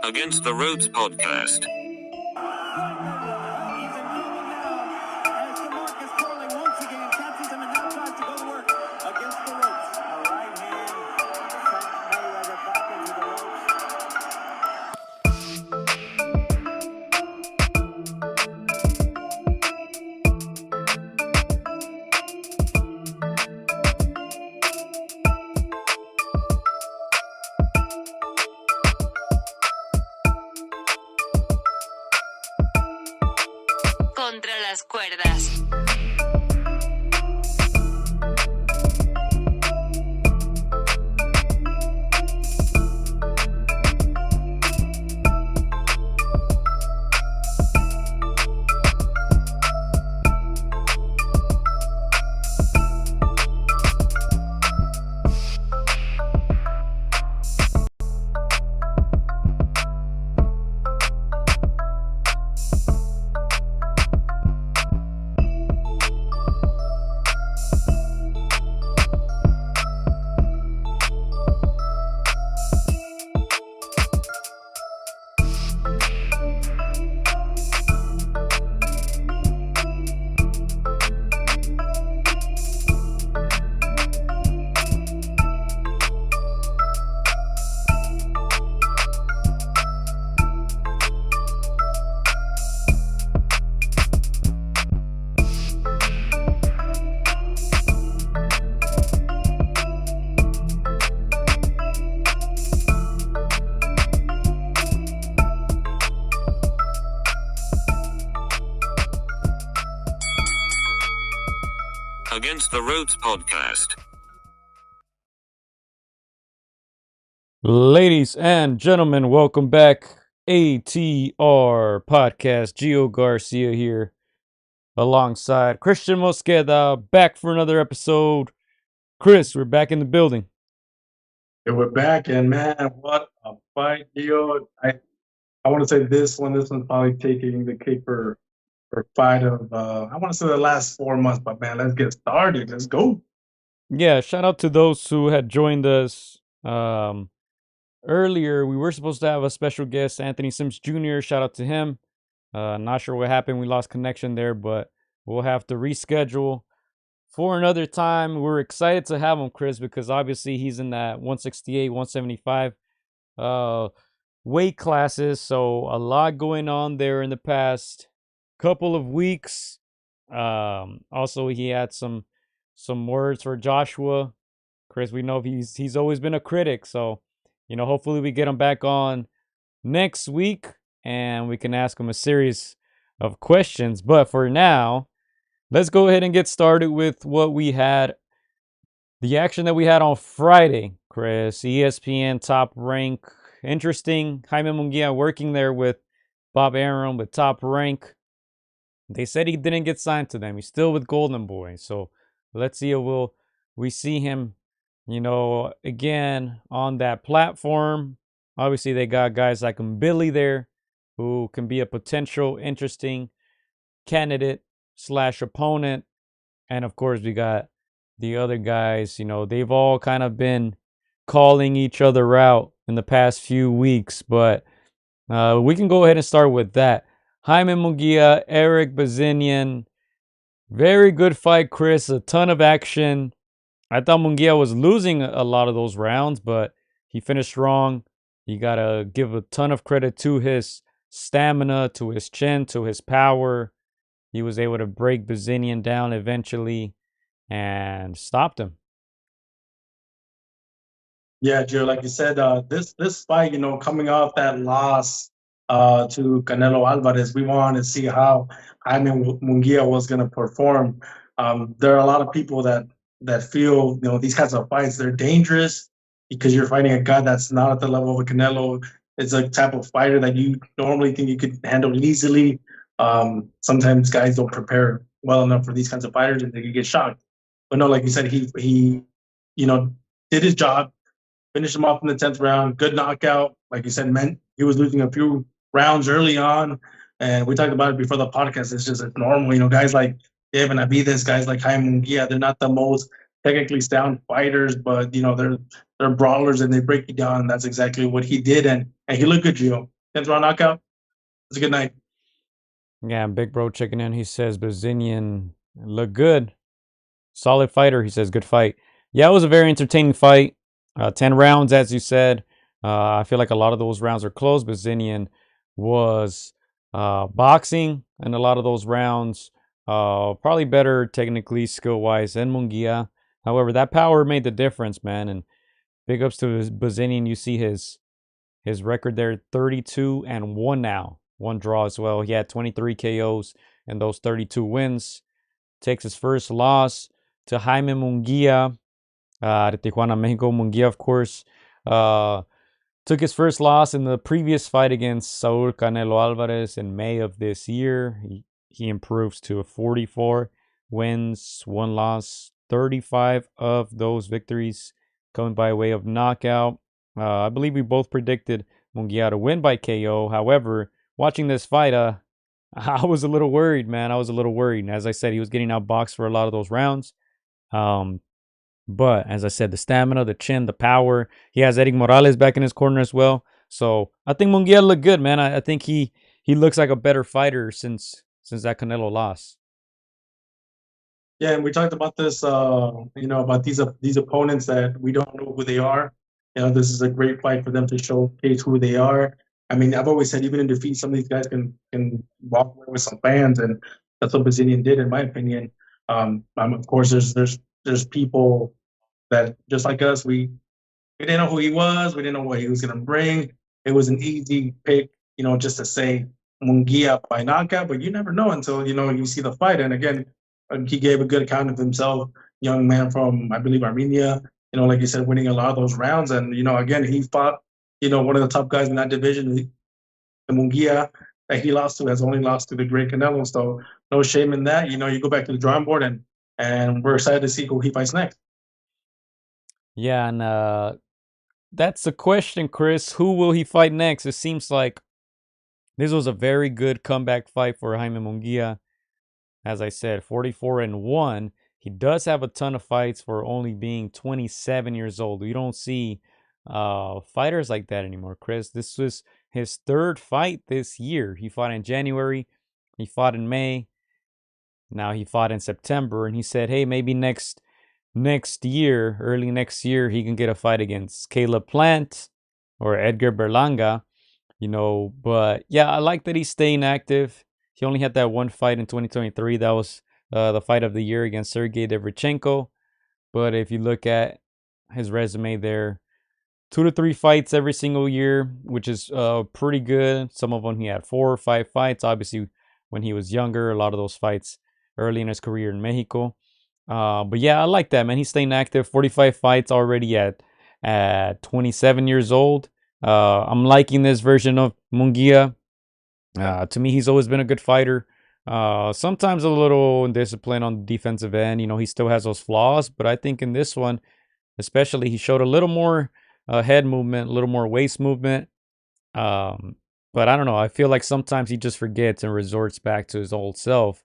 Against the Ropes podcast. Contra las cuerdas. Against the Ropes podcast. Ladies and gentlemen, welcome back. AtR podcast. Gio Garcia here alongside Christian Mosqueda, back for another episode. Chris, we're back in the building. Yeah, we're back, and man, what a fight, Gio. I want to say this one's probably taking the cake for fight of I want to say the last 4 months, but man, let's get started. Let's go. Yeah, shout out to those who had joined us earlier. We were supposed to have a special guest, Anthony Sims Jr. Shout out to him. Not sure what happened. We lost connection there, but we'll have to reschedule for another time. We're excited to have him, Chris, because obviously he's in that 168, 175 weight classes. So a lot going on there in the past couple of weeks. Also, he had some words for Joshua. Chris, we know he's always been a critic, so hopefully we get him back on next week and we can ask him a series of questions. But for now, let's go ahead and get started with what we had. The action that we had on Friday, Chris. ESPN Top Rank. Interesting. Jaime Munguia working there with Bob Arum with Top Rank. They said he didn't get signed to them. He's still with Golden Boy. So let's see if we see him, again on that platform. Obviously, they got guys like Billy there who can be a potential interesting candidate / opponent. And of course, we got the other guys. They've all kind of been calling each other out in the past few weeks. But we can go ahead and start with that. Jaime Munguia, Erik Bazinyan. Very good fight, Chris. A ton of action. I thought Munguia was losing a lot of those rounds, but he finished strong. You got to give a ton of credit to his stamina, to his chin, to his power. He was able to break Bazinyan down eventually and stopped him. Yeah, Joe, like you said, this fight, coming off that loss to Canelo Alvarez, we wanted to see how Jaime Munguia was going to perform. There are a lot of people that feel, these kinds of fights, they're dangerous because you're fighting a guy that's not at the level of a Canelo. It's a type of fighter that you normally think you could handle easily. Sometimes guys don't prepare well enough for these kinds of fighters and they can get shocked. But no, like you said, he did his job, finished him off in the 10th round. Good knockout. Like you said, meant he was losing a few rounds early on. And we talked about it before the podcast. It's normal. Guys like David Benavidez, guys like Jaime Munguia, they're not the most technically sound fighters, but they're brawlers and they break you down. And that's exactly what he did. And he looked good, Gio. 10th round knockout. It's a good night. Yeah, Big Bro checking in. He says Bazinyan looked good. Solid fighter. He says good fight. Yeah, it was a very entertaining fight. 10 rounds, as you said. I feel like a lot of those rounds are close. Bazinyan was boxing in a lot of those rounds. Probably better technically, skill-wise than Munguia. However, that power made the difference, man. And big ups to Bazinyan. You see his record there, 32-1 now. One draw as well. He had 23 KOs and those 32 wins. Takes his first loss to Jaime Munguia, de Tijuana, Mexico. Munguia, of course, took his first loss in the previous fight against Saul Canelo Alvarez in May of this year. He improves to 44 wins, 1 loss, 35 of those victories coming by way of knockout. I believe we both predicted Munguia to win by KO. However, watching this fight, I was a little worried, man. I was a little worried. And as I said, he was getting outboxed for a lot of those rounds. But as I said, the stamina, the chin, the power. He has Erik Morales back in his corner as well. So I think Munguia looked good, man. I think he looks like a better fighter since that Canelo loss. Yeah, and we talked about this, about these opponents that we don't know who they are. This is a great fight for them to showcase who they are. I mean, I've always said, even in defeat, some of these guys can walk away with some fans, and that's what Bazinyan did, in my opinion. Of course, there's people that, just like us, we didn't know who he was. We didn't know what he was going to bring. It was an easy pick, just to say Munguia by knockout, but you never know until, you see the fight. And again, he gave a good account of himself, young man from, I believe, Armenia, like you said, winning a lot of those rounds. And, again, he fought, one of the top guys in that division. The Munguia that he lost to has only lost to the great Canelo. So no shame in that. You go back to the drawing board, and we're excited to see who he fights next. Yeah, and that's the question, Chris. Who will he fight next? It seems like this was a very good comeback fight for Jaime Munguia. As I said, 44-1. He does have a ton of fights for only being 27 years old. We don't see fighters like that anymore, Chris. This was his third fight this year. He fought in January. He fought in May. Now he fought in September. And he said, hey, maybe next year, early next year, he can get a fight against Caleb Plant or Edgar Berlanga, But yeah, I like that he's staying active. He only had that one fight in 2023. That was the fight of the year against Sergey Derevchenko. But if you look at his resume there, 2 to 3 fights every single year, which is pretty good. Some of them he had 4 or 5 fights. Obviously, when he was younger, a lot of those fights early in his career in Mexico. But yeah, I like that, man. He's staying active. 45 fights already at 27 years old. I'm liking this version of Munguia. To me, he's always been a good fighter. Sometimes a little indisciplined on the defensive end. He still has those flaws, but I think in this one, especially, he showed a little more head movement, a little more waist movement. But I don't know. I feel like sometimes he just forgets and resorts back to his old self.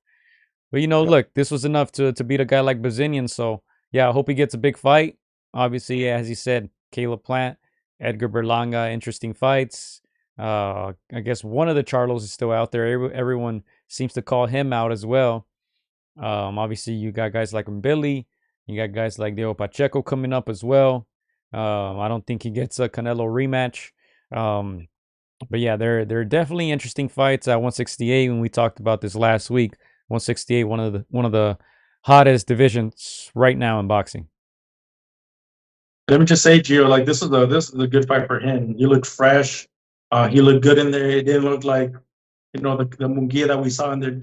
But, look, this was enough to beat a guy like Bazinyan. So, yeah, I hope he gets a big fight. Obviously, as he said, Caleb Plant, Edgar Berlanga, interesting fights. I guess one of the Charlos is still out there. Everyone seems to call him out as well. Obviously, you got guys like Billy. You got guys like Diego Pacheco coming up as well. I don't think he gets a Canelo rematch. But yeah, they're definitely interesting fights at 168. When we talked about this last week, 168, one of the hottest divisions right now in boxing. Let me just say, Gio, like this is a good fight for him. He looked fresh. He looked good in there. It didn't look like the Munguia that we saw in there.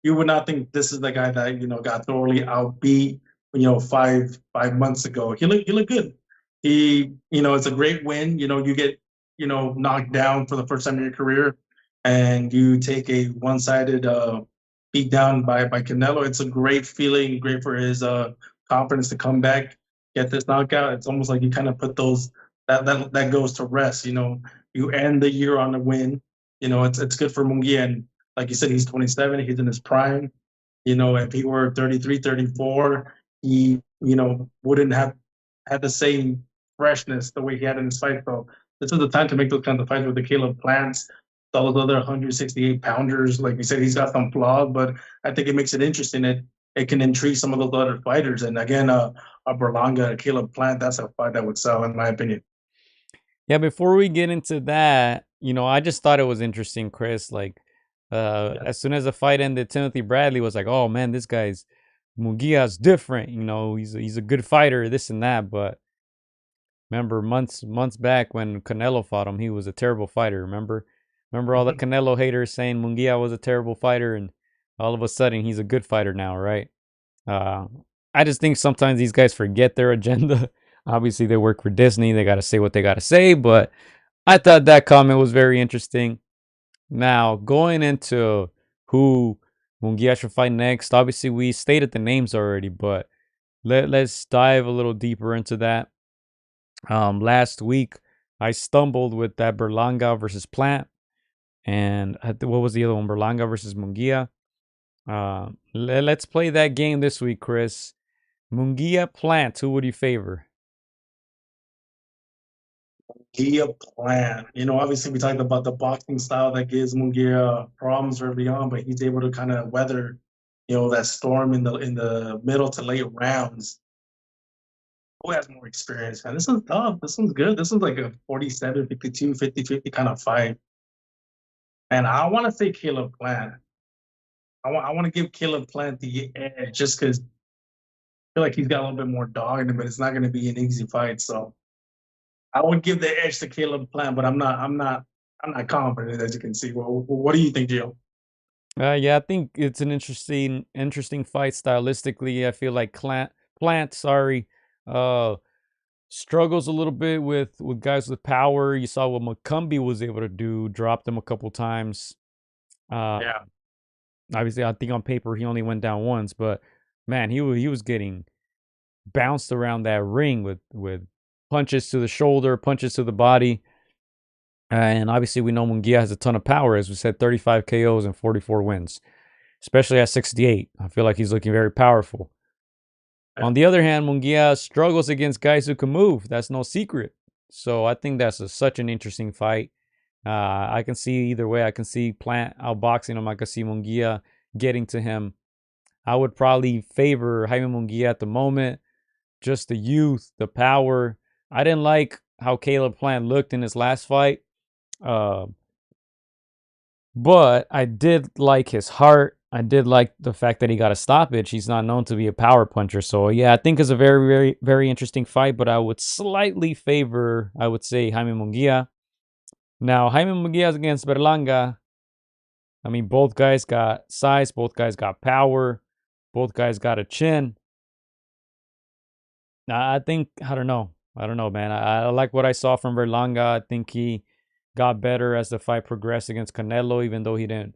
You would not think this is the guy that got thoroughly outbeat 5 months ago. He looked good. It's a great win. You get knocked down for the first time in your career, and you take a one-sided beat down by Canelo. It's a great feeling, great for his confidence to come back, get this knockout. It's almost like you kind of put those that goes to rest. You end the year on a win. It's good for Munguia, and like you said, he's 27. He's in his prime. If he were 33, 34, he wouldn't have had the same freshness the way he had in his fight. So this is the time to make those kinds of fights with the Caleb Plants, all those other 168 pounders. Like you said, he's got some flaws, but I think it makes it interesting. It can intrigue some of those other fighters. And again, a Berlanga, a Caleb Plant, that's a fight that would sell, in my opinion. Yeah, before we get into that, I just thought it was interesting, Chris. Like, as soon as the fight ended, Timothy Bradley was like, "Oh man, this guy's Munguia's different. He's a good fighter, this and that." But remember, months back when Canelo fought him, he was a terrible fighter. Remember all the Canelo haters saying Munguia was a terrible fighter, and all of a sudden he's a good fighter now, right? I just think sometimes these guys forget their agenda. Obviously, they work for Disney. They got to say what they got to say. But I thought that comment was very interesting. Now, going into who Munguia should fight next, obviously, we stated the names already, but let's dive a little deeper into that. Last week, I stumbled with that Berlanga versus Plant. And what was the other one? Berlanga versus Munguia. Let's play that game this week, Chris. Munguia, Plant, who would you favor? Munguia Plant. Obviously we talked about the boxing style that gives Munguia problems early on, but he's able to kind of weather, that storm in the middle to late rounds. Who has more experience, man? This one's tough. This one's good. This one's like a 47, 52, 50-50 kind of fight. And I want to say Caleb Plant. I want to give Caleb Plant the edge just because I feel like he's got a little bit more dog in him, but it's not going to be an easy fight. So I would give the edge to Caleb Plant, but I'm not confident, as you can see. Well, what do you think, Gio? Yeah, I think it's an interesting fight stylistically. I feel like Plant, struggles a little bit with guys with power. You saw what McCumbee was able to do, dropped him a couple times. Yeah. Obviously, I think on paper he only went down once, but man, he was getting bounced around that ring with punches to the shoulder, punches to the body. And obviously, we know Munguia has a ton of power, as we said, 35 KOs and 44 wins, especially at 68. I feel like he's looking very powerful. On the other hand, Munguia struggles against guys who can move. That's no secret. So I think that's such an interesting fight. I can see either way. I can see Plant outboxing him. I can see Munguia getting to him. I would probably favor Jaime Munguia at the moment. Just the youth, the power. I didn't like how Caleb Plant looked in his last fight. But I did like his heart. I did like the fact that he got a stoppage. He's not known to be a power puncher. So, yeah, I think it's a very, very, very interesting fight. But I would slightly favor, I would say, Jaime Munguia. Now, Jaime Munguia against Berlanga. I mean, both guys got size. Both guys got power. Both guys got a chin. I think, I don't know, man. I like what I saw from Berlanga. I think he got better as the fight progressed against Canelo, even though he didn't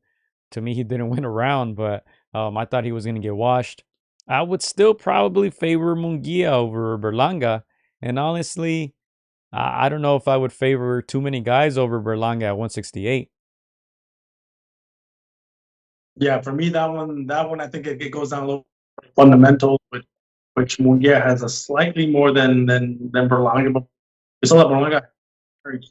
win a round, but I thought he was going to get washed. I would still probably favor Munguia over Berlanga. And honestly, I don't know if I would favor too many guys over Berlanga at 168. Yeah, for me, that one, I think it goes down a little fundamental, which Munguia has a slightly more than Berlanga. But we saw that Berlanga,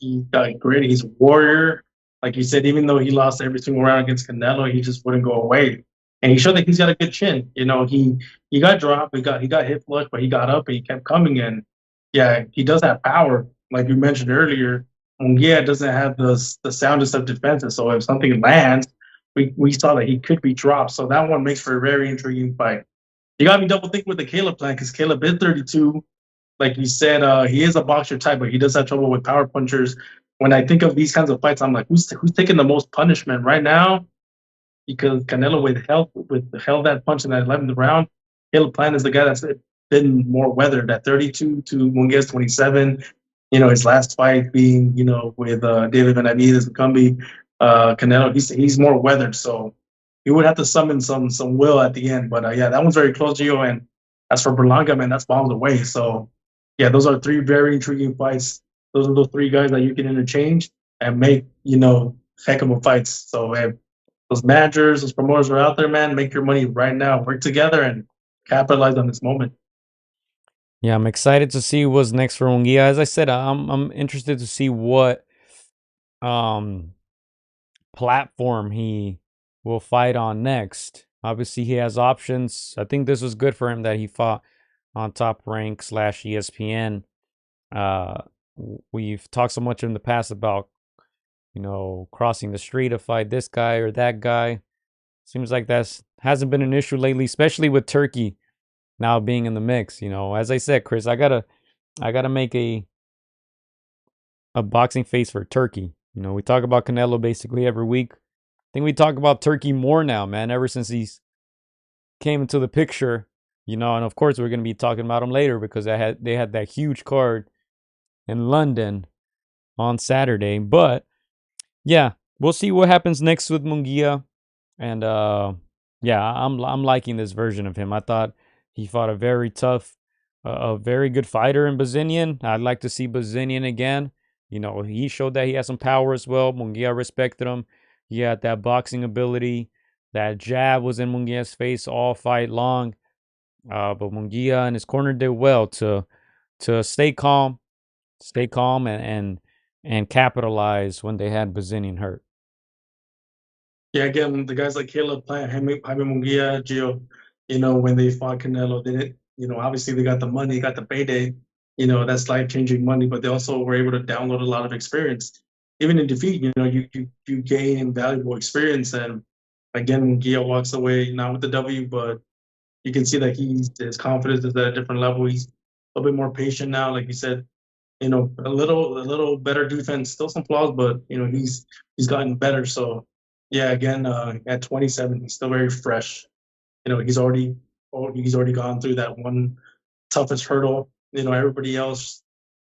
he got gritty. He's a warrior. Like you said, even though he lost every single round against Canelo, he just wouldn't go away. And he showed that he's got a good chin. He got dropped, he got hit flush, but he got up and he kept coming in. Yeah, he does have power, like you mentioned earlier. Munguia doesn't have the soundest of defenses. So if something lands, we saw that he could be dropped. So that one makes for a very intriguing fight. You got me double thinking with the Caleb plan because Caleb is 32. Like you said, he is a boxer type, but he does have trouble with power punchers. When I think of these kinds of fights, I'm like, who's taking the most punishment right now? Because Canelo withheld that punch in that 11th round. Caleb Plant is the guy that's been more weathered. At 32 to Munguia's 27. His last fight being with David Benavidez and Cumbie, Canelo. He's more weathered, so he would have to summon some will at the end. But yeah, that one's very close, Gio. And as for Berlanga, man, that's bombs away. So yeah, those are three very intriguing fights. Those are those three guys that you can interchange and make, heck of a fights. So if those managers, those promoters are out there, man, make your money right now. Work together and capitalize on this moment. Yeah, I'm excited to see what's next for Munguia. As I said, I'm interested to see what um platform he will fight on next. Obviously, he has options. I think this was good for him that he fought on Top Rank / ESPN. Uh, we've talked so much in the past about, crossing the street to fight this guy or that guy. Seems like that's hasn't been an issue lately, especially with Turkey now being in the mix. As I said, Chris, I gotta make a boxing face for Turkey. We talk about Canelo basically every week. I think we talk about Turkey more now, man, ever since he's came into the picture. And of course we're gonna be talking about him later because they had that huge card in London on Saturday. But yeah, we'll see what happens next with Munguia. And yeah, I'm liking this version of him. I thought he fought a very tough, a very good fighter in Bazinyan. I'd like to see Bazinyan again. He showed that he has some power as well. Munguia respected him. He had that boxing ability. That jab was in Munguia's face all fight long. But Munguia and his corner did well to stay calm and capitalize when they had Bazinyan hurt. Yeah, again, the guys like Caleb Plant, Jaime Munguia, Gio, when they fought Canelo, they didn't, obviously they got the money, got the payday, that's life-changing money, but they also were able to download a lot of experience. Even in defeat, you gain invaluable experience. And again, Munguia walks away not with the W, but you can see that his confidence is at a different level. He's a little bit more patient now, like you said. A little better defense, still some flaws, but he's gotten better. So yeah, again, at 27, he's still very fresh. He's already gone through that one toughest hurdle. Everybody else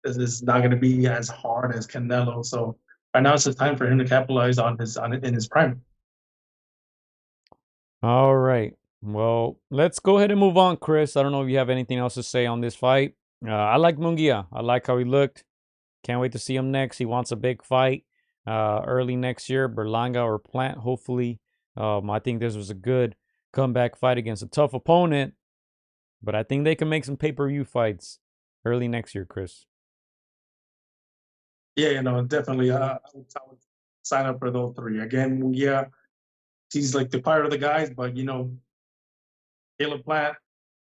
is not going to be as hard as Canelo. So right now it's the time for him to capitalize on it in his prime. All right. Well, let's go ahead and move on, Chris. I don't know if you have anything else to say on this fight. I like Munguia. I like how he looked. Can't wait to see him next. He wants a big fight early next year, Berlanga or Plant, hopefully. I think this was a good comeback fight against a tough opponent, but I think they can make some pay-per-view fights early next year, Chris. Yeah, definitely. I would sign up for those three. Again, yeah, he's like the part of the guys, but Caleb Plant,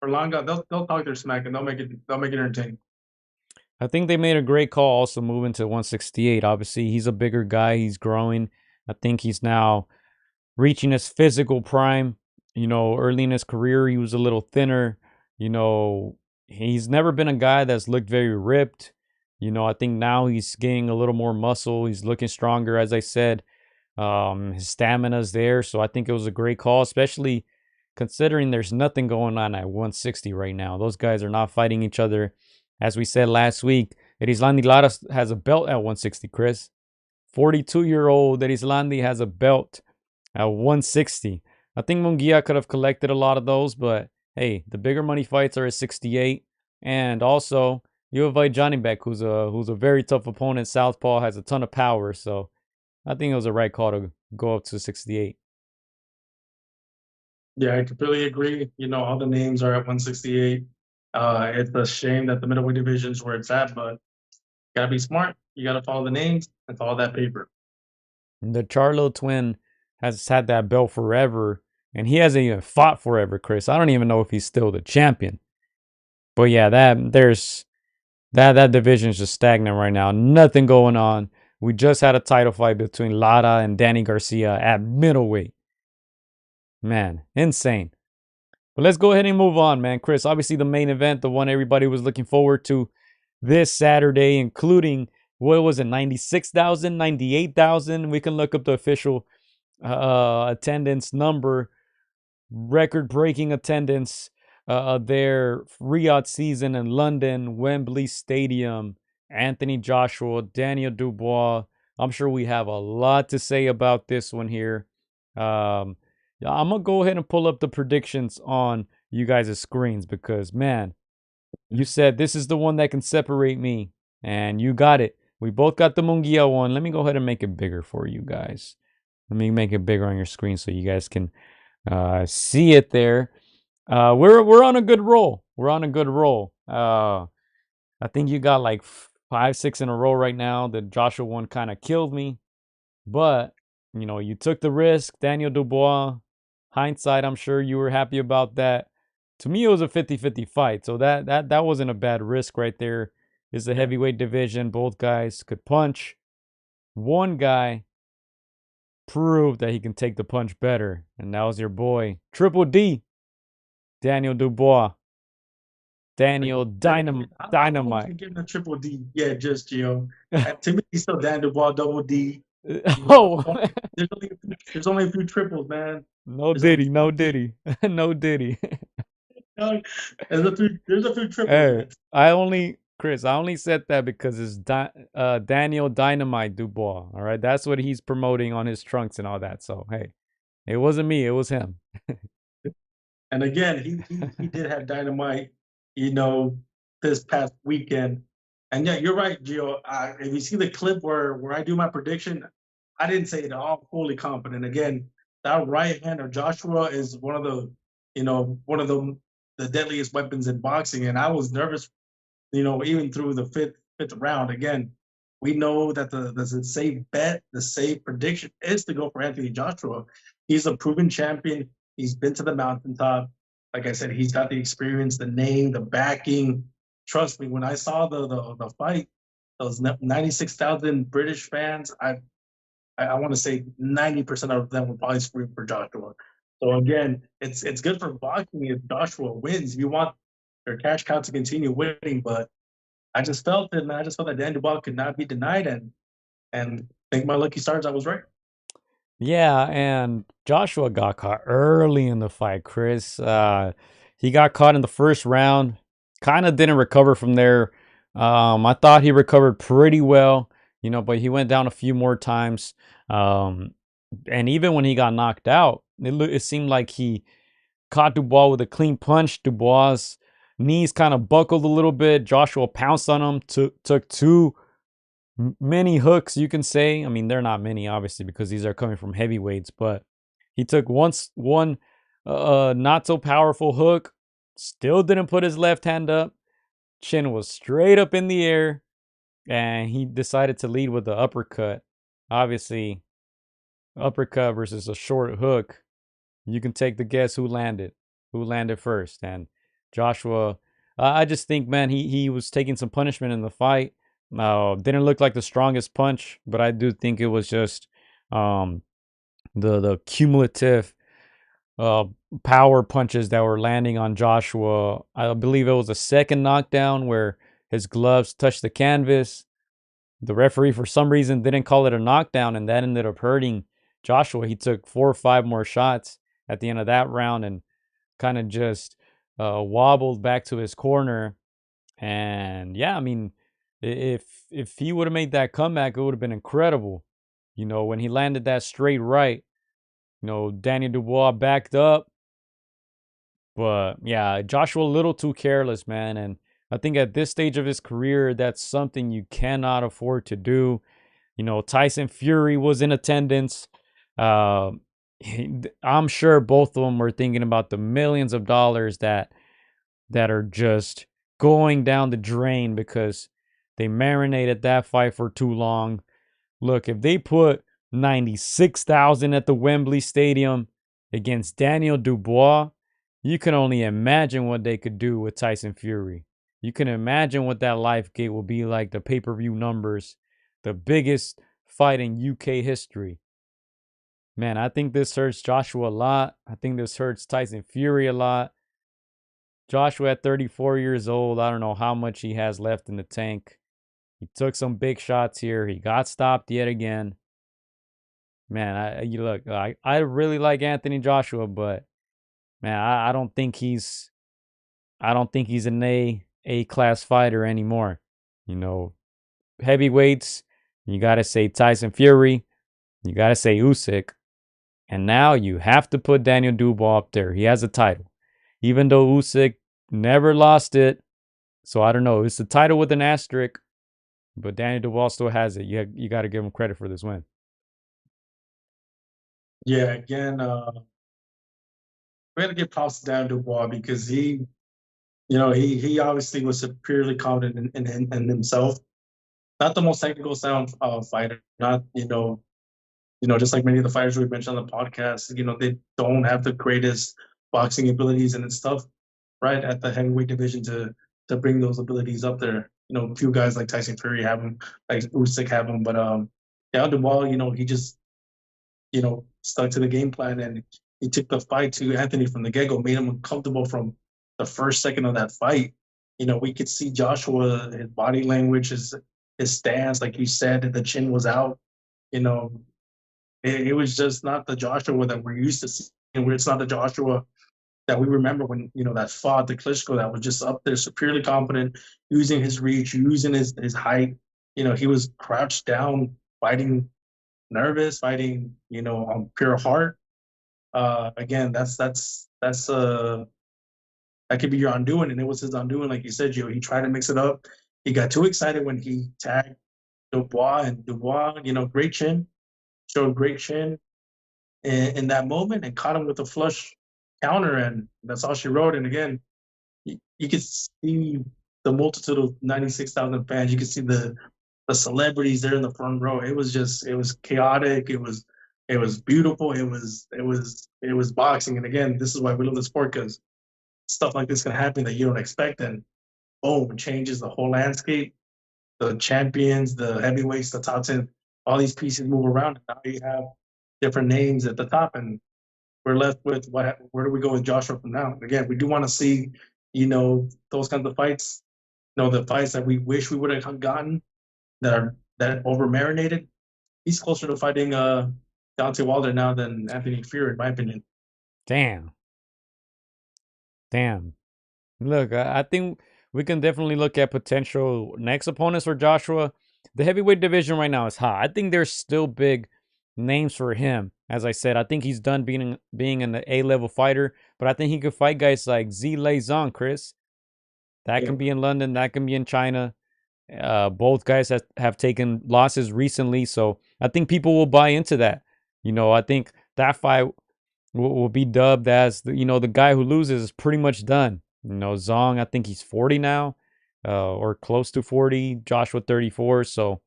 Berlanga, they'll talk their smack and they'll make it entertaining. I think they made a great call also moving to 168. Obviously, he's a bigger guy. He's growing. I think he's now reaching his physical prime. Early in his career, he was a little thinner. He's never been a guy that's looked very ripped. I think now he's gaining a little more muscle. He's looking stronger, as I said. His stamina's there. So I think it was a great call, especially considering there's nothing going on at 160 right now. Those guys are not fighting each other. As we said last week, Erislandy Lara has a belt at 160, Chris. 42-year-old Erislandy has a belt at 160. I think Munguia could have collected a lot of those, but hey, the bigger money fights are at 68. And also, you invite Johnny Beck, who's a very tough opponent. Southpaw has a ton of power, so I think it was the right call to go up to 68. Yeah, I completely agree. All the names are at 168. It's a shame that the middleweight division is where it's at, but you gotta be smart. You gotta follow the names and follow that paper. The Charlo twin has had that belt forever, and he hasn't even fought forever, Chris. I don't even know if he's still the champion. But yeah, that division is just stagnant right now. Nothing going on. We just had a title fight between Lara and Danny Garcia at middleweight. Man, insane. But let's go ahead and move on, man. Chris, obviously the main event, the one everybody was looking forward to this Saturday, including, what was it, 96,000, 98,000? We can look up the official attendance number, record-breaking attendance their Riyadh season in London, Wembley Stadium, Anthony Joshua, Daniel Dubois. I'm sure we have a lot to say about this one here. I'm going to go ahead and pull up the predictions on you guys' screens because, man, you said this is the one that can separate me, and you got it. We both got the Munguia one. Let me go ahead and make it bigger for you guys. Let me make it bigger on your screen so you guys can see it there. We're on a good roll. We're on a good roll. Uh, I think you got like 5, 6 in a row right now. The Joshua one kind of killed me, but you took the risk. Daniel Dubois, hindsight, I'm sure you were happy about that. To me, it was a 50-50 fight, so that wasn't a bad risk right there. It's a Yeah. heavyweight division. Both guys could punch. One guy proved that he can take the punch better, and that was your boy, Triple D, Daniel Dubois. Daniel I don't know if Dynamite. you're getting a triple D. Yeah, just Gio. To me, he's still Dan Dubois, double D. Oh, There's only a few triples, man. no There's a Diddy, no Diddy, no Diddy. there's a few triples, Hey, man. Chris, I only said that because it's Daniel Dynamite Dubois. All right, that's what he's promoting on his trunks and all that. So hey, it wasn't me, it was him. And again, he did have dynamite, you know, this past weekend. And yeah, you're right, Gio. If you see the clip where I do my prediction, I didn't say it all fully confident. Again, that right hand of Joshua is one of the deadliest weapons in boxing, and I was nervous even through the fifth round. Again, we know that the safe bet, the safe prediction is to go for Anthony Joshua. He's a proven champion. He's been to the mountaintop. Like I said, he's got the experience, the name, the backing. Trust me, when I saw the fight, those 96,000 British fans, I want to say 90% of them were probably screaming for Joshua. So again, it's good for boxing if Joshua wins. You want your cash cow to continue winning, but I just felt it, man. I just felt that Dan Dubois could not be denied, and thank my lucky stars, I was right. Yeah, and Joshua got caught early in the fight, Chris. He got caught in the first round. Kind of didn't recover from there. I thought he recovered pretty well, but he went down a few more times. Um, and even when he got knocked out, it seemed like he caught Dubois with a clean punch. Dubois' knees kind of buckled a little bit. Joshua pounced on him, took two many hooks, you can say. I mean, they're not many, obviously, because these are coming from heavyweights, but he took one not so powerful hook, still didn't put his left hand up. Chin was straight up in the air, and he decided to lead with the uppercut. Obviously, uppercut versus a short hook. You can take the guess who landed first. And Joshua, I just think, man, he was taking some punishment in the fight. Didn't look like the strongest punch, but I do think it was just um, the cumulative uh, power punches that were landing on Joshua. I believe it was a second knockdown where his gloves touched the canvas. The referee, for some reason, didn't call it a knockdown, and that ended up hurting Joshua. He took 4 or 5 more shots at the end of that round and kind of just wobbled back to his corner. And yeah, I mean, if he would have made that comeback, it would have been incredible. When he landed that straight right, Daniel Dubois backed up. But yeah, Joshua a little too careless, man. And I think at this stage of his career, that's something you cannot afford to do. Tyson Fury was in attendance. Uh, I'm sure both of them were thinking about the millions of dollars that are just going down the drain because they marinated that fight for too long. Look, if they put 96,000 at the Wembley Stadium against Daniel Dubois, you can only imagine what they could do with Tyson Fury. You can imagine what that life gate will be like, the pay-per-view numbers, the biggest fight in UK history. Man, I think this hurts Joshua a lot. I think this hurts Tyson Fury a lot. Joshua at 34 years old, I don't know how much he has left in the tank. He took some big shots here. He got stopped yet again. Man, I really like Anthony Joshua, but man, I don't think he's an A class fighter anymore. You know, Heavyweights, you gotta say Tyson Fury, you gotta say Usyk, and now you have to put Daniel Dubois up there. He has a title, even though Usyk never lost it. So I don't know. It's a title with an asterisk, but Daniel Dubois still has it. You got to give him credit for this win. Yeah, again, we got to give props to Dan Dubois because he obviously was superiorly confident in himself. Not the most technical sound fighter. Not just like many of the fighters we mentioned on the podcast. They don't have the greatest boxing abilities and stuff right at the heavyweight division to bring those abilities up there. A few guys like Tyson Fury have them, like Usyk have them, but yeah, Dubois, he just stuck to the game plan and he took the fight to Anthony from the get go, made him uncomfortable from the first second of that fight. We could see Joshua, his body language, his stance, like you said, the chin was out. You know, it was just not the Joshua that we're used to seeing. It's not the Joshua that we remember when that fought the Klitschko, that was just up there, superiorly confident, using his reach, using his height. He was crouched down, fighting nervous, fighting on pure heart. Again, that could be your undoing, and it was his undoing, like you said, Joe. He tried to mix it up. He got too excited when he tagged Dubois, and Dubois, great chin, showed great chin in that moment, and caught him with a flush counter, and that's all she wrote. And again, you could see the multitude of 96,000 fans. You could see the celebrities there in the front row. It was chaotic. It was beautiful. It was boxing. And again, this is why we love the sport, because stuff like this can happen that you don't expect, and boom, it changes the whole landscape. The champions, the heavyweights, the top 10, all these pieces move around. Now you have different names at the top, and we're left with where do we go with Joshua from now? Again, we do want to see, those kinds of fights, the fights that we wish we would have gotten, that over marinated. He's closer to fighting Deontay Wilder now than Anthony Fury, in my opinion. Damn. Look, I think we can definitely look at potential next opponents for Joshua. The heavyweight division right now is hot. I think there's still big names for him. As I said, I think he's done being an A-level fighter, but I think he could fight guys like Zhilei Zhang, Chris. That can be in London. That can be in China. Both guys have taken losses recently, so I think people will buy into that. I think that fight will be dubbed as the guy who loses is pretty much done. Zhang, I think he's 40 now, or close to 40. Joshua 34. So,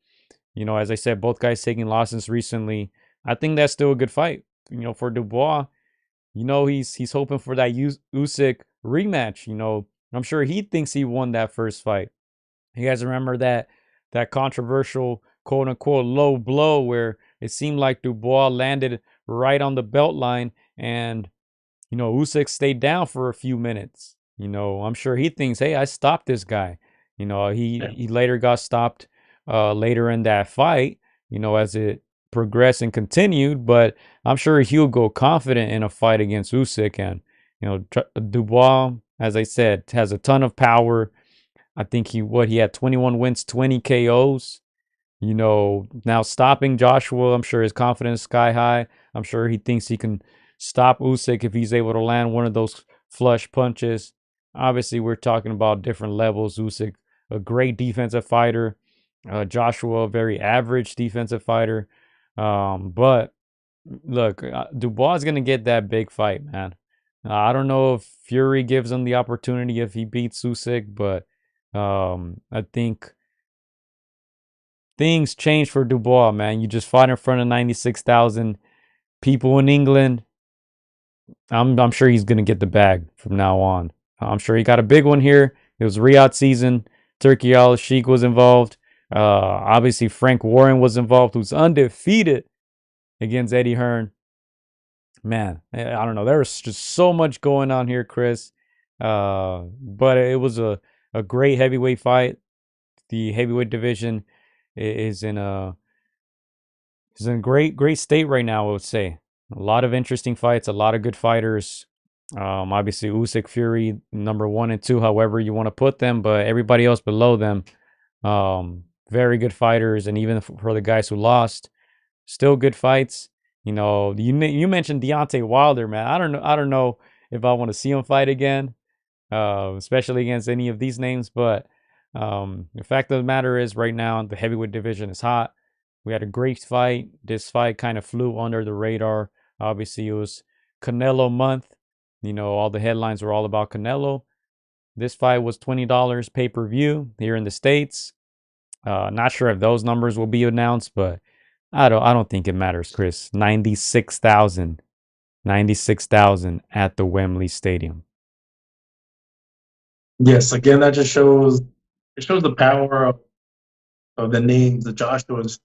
as I said, both guys taking losses recently. I think that's still a good fight. For Dubois, he's hoping for that Usyk rematch. I'm sure he thinks he won that first fight. You guys remember that controversial quote unquote low blow where it seemed like Dubois landed right on the belt line, and Usyk stayed down for a few minutes. I'm sure he thinks, hey, I stopped this guy. He later got stopped later in that fight, as it progressed and continued, but I'm sure he'll go confident in a fight against Usyk. And Dubois, as I said, has a ton of power. I think he had 21 wins, 20 KOs. Now stopping Joshua, I'm sure his confidence is sky high. I'm sure he thinks he can stop Usyk if he's able to land one of those flush punches. Obviously, we're talking about different levels. Usyk, a great defensive fighter. Joshua, a very average defensive fighter. But look, Dubois is going to get that big fight, man. I don't know if Fury gives him the opportunity if he beats Usyk, but I think things change for Dubois, man. You just fought in front of 96,000 people in England. I'm sure he's gonna get the bag from now on. I'm sure he got a big one here. It was Riyadh season. Turki Al Sheikh was involved. Obviously Frank Warren was involved, who's undefeated against Eddie Hearn. Man, I don't know. There was just so much going on here, Chris. But it was a great heavyweight fight. The heavyweight division is in a great state right now, I would say. A lot of interesting fights, a lot of good fighters. Obviously Usyk, Fury, number 1 and 2, however you want to put them, but everybody else below them, very good fighters. And even for the guys who lost, still good fights. You mentioned Deontay Wilder, man. I don't know if I want to see him fight again, especially against any of these names. But the fact of the matter is, right now the heavyweight division is hot. We had a great fight. This fight kind of flew under the radar. Obviously, it was Canelo month. All the headlines were all about Canelo. This fight was $20 pay-per-view here in the States. Not sure if those numbers will be announced, but I don't think it matters, Chris. 96,000 at the Wembley Stadium. Yes, again, that just shows the power of the names that Joshua's.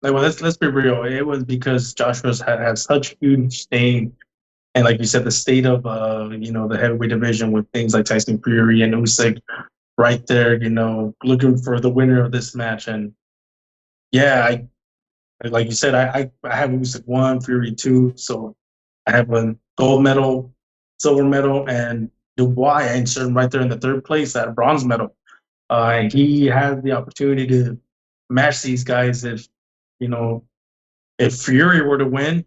Like, well, let's be real. It was because Joshua's had such huge name, and like you said, the state of the heavyweight division with things like Tyson Fury and Usyk right there, looking for the winner of this match. And yeah, I like you said, I have Usyk 1, Fury 2, so I have a gold medal, silver medal, and Dubois I insert him right there in the third place at bronze medal. And he has the opportunity to match these guys you know if Fury were to win,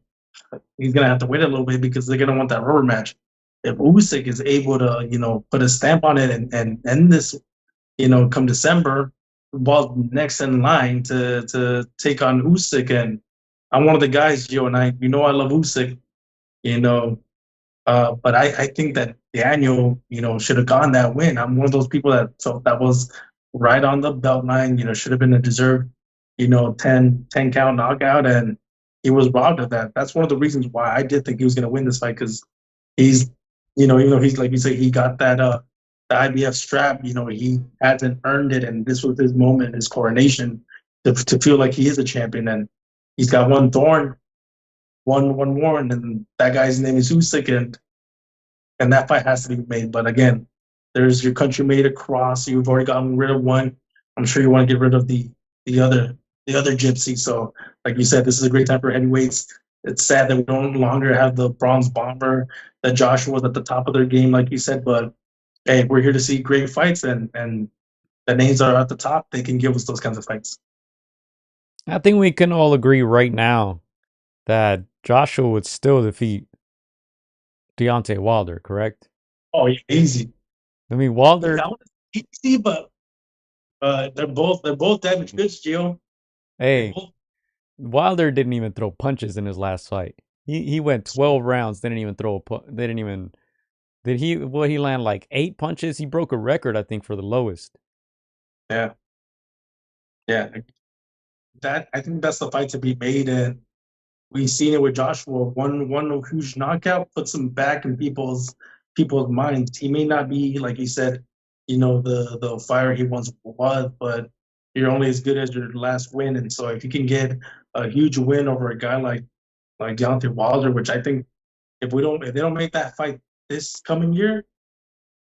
he's gonna have to wait a little bit because they're gonna want that rubber match. If Usyk is able to, put a stamp on it and end this, come December, Ball's next in line to take on Usyk, and I'm one of the guys, Joe, and I love Usyk, you know, but I think that Daniel, should have gotten that win. I'm one of those people that felt that was right on the belt line, should have been a deserved, 10 count knockout, and he was robbed of that. That's one of the reasons why I did think he was going to win this fight, because he's, even though he's, like you say, he got that the IBF strap, he hasn't earned it, and this was his moment, his coronation, to feel like he is a champion, and he's got one thorn, one more, and then that guy's name is Usyk, and that fight has to be made. But again, there's your country made a cross. You've already gotten rid of one. I'm sure you want to get rid of the other gypsy. So, like you said, this is a great time for heavyweights. It's sad that we no longer have the bronze bomber, that Joshua was at the top of their game, like you said. But hey, we're here to see great fights, and the names are at the top. They can give us those kinds of fights. I think we can all agree right now that Joshua would still defeat Deontay Wilder, correct? Oh, yeah, easy. I mean, Wilder. That one is easy, but they're both damaged goods, Gio. Hey, Wilder didn't even throw punches in his last fight. He went 12 rounds, didn't even throw didn't even. Did he? Well, he land like 8 punches. He broke a record, I think, for the lowest. Yeah, yeah. That, I think that's the fight to be made, and we've seen it with Joshua. One huge knockout puts him back in people's minds. He may not be, like you said, the fire he once was, but you're only as good as your last win. And so if you can get a huge win over a guy like Deontay Wilder, which I think if they don't make that fight this coming year,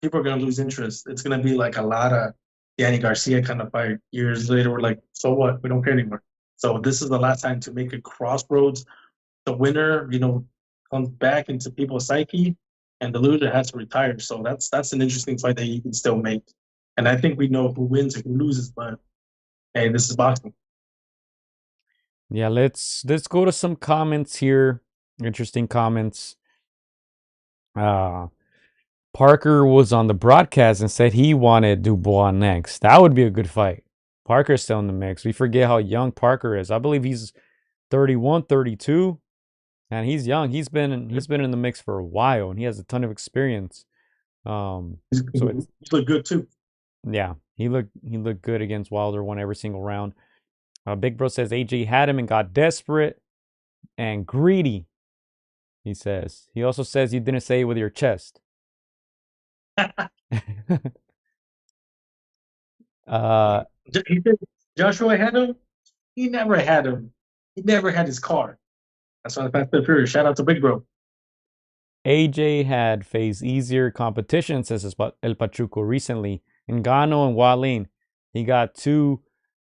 people are gonna lose interest. It's gonna be like a lot of Danny Garcia kind of fight. Years later, we're like, so what? We don't care anymore. So this is the last time to make a crossroads. The winner, comes back into people's psyche, and the loser has to retire. So that's an interesting fight that you can still make. And I think we know who wins and who loses, but hey, this is boxing. Yeah, let's go to some comments here. Interesting comments. Parker was on the broadcast and said he wanted Dubois next. That would be a good fight. Parker's still in the mix. We forget how young Parker is. I believe he's 31, 32, and he's young. He's been in the mix for a while, and he has a ton of experience. So He's look good too. yeah, he looked good against Wilder, won every single round. Big Bro says AJ had him and got desperate and greedy. He says. He also says you didn't say it with your chest. Joshua had him. He never had him. He never had his car. That's why the Fast and Furious. Shout out to Big Bro. AJ had faced easier competition, says El Pachuco recently. Ngannou and Wallin, he got too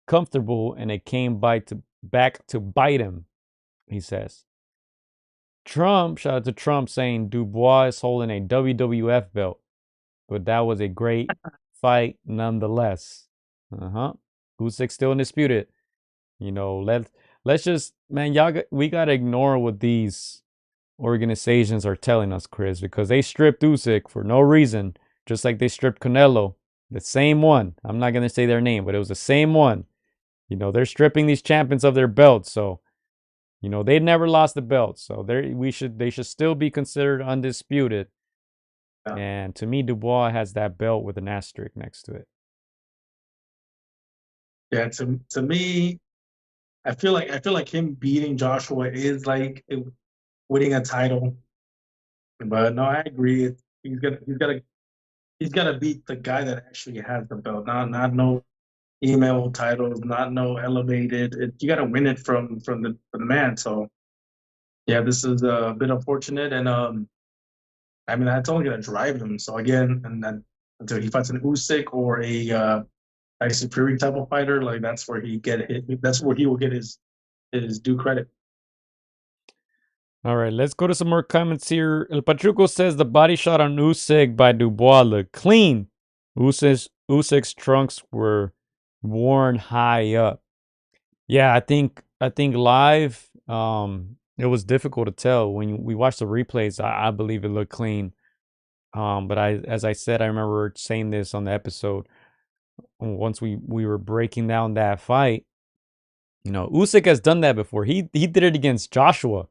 comfortable and it came back to bite him, he says. Trump, shout out to Trump, saying Dubois is holding a WWF belt, but that was a great fight nonetheless. Usyk's still undisputed. Let's just, man, we gotta ignore what these organizations are telling us, Chris, because they stripped Usyk for no reason, just like they stripped Canelo, the same one. I'm not gonna say their name, but it was the same one. They're stripping these champions of their belts, so they never lost the belt, so they should still be considered undisputed. Yeah. And to me, Dubois has that belt with an asterisk next to it. Yeah, to me, I feel like him beating Joshua is like winning a title. But no, I agree. He's gotta beat the guy that actually has the belt, not no email titles, not no elevated. You gotta win it from the man. So yeah, this is a bit unfortunate, and I mean that's only gonna drive him. So again, and then until he fights an Usyk or a superior type of fighter, like that's where he get hit. That's where he will get his due credit. All right, let's go to some more comments here. El Pachuco says the body shot on Usyk by Dubois looked clean. Usyk's trunks were worn high up. Yeah, I think live, it was difficult to tell when we watched the replays. I believe it looked clean. But as I said, I remember saying this on the episode once we were breaking down that fight. Usyk has done that before. He did it against Joshua.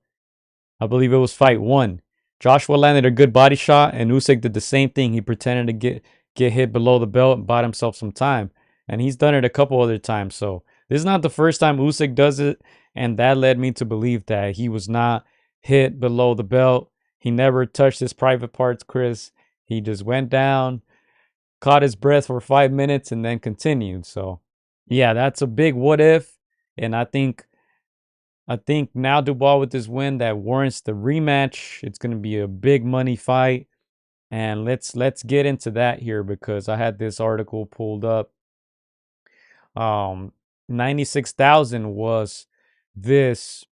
I believe it was fight one. Joshua landed a good body shot, and Usyk did the same thing. He pretended to get hit below the belt and bought himself some time. And he's done it a couple other times. So this is not the first time Usyk does it, and that led me to believe that he was not hit below the belt. He never touched his private parts, Chris. He just went down, caught his breath for 5 minutes, and then continued. So yeah, that's a big what if, and I think now Dubois with this win that warrants the rematch. It's going to be a big money fight, and let's get into that here because I had this article pulled up. 96,000 was this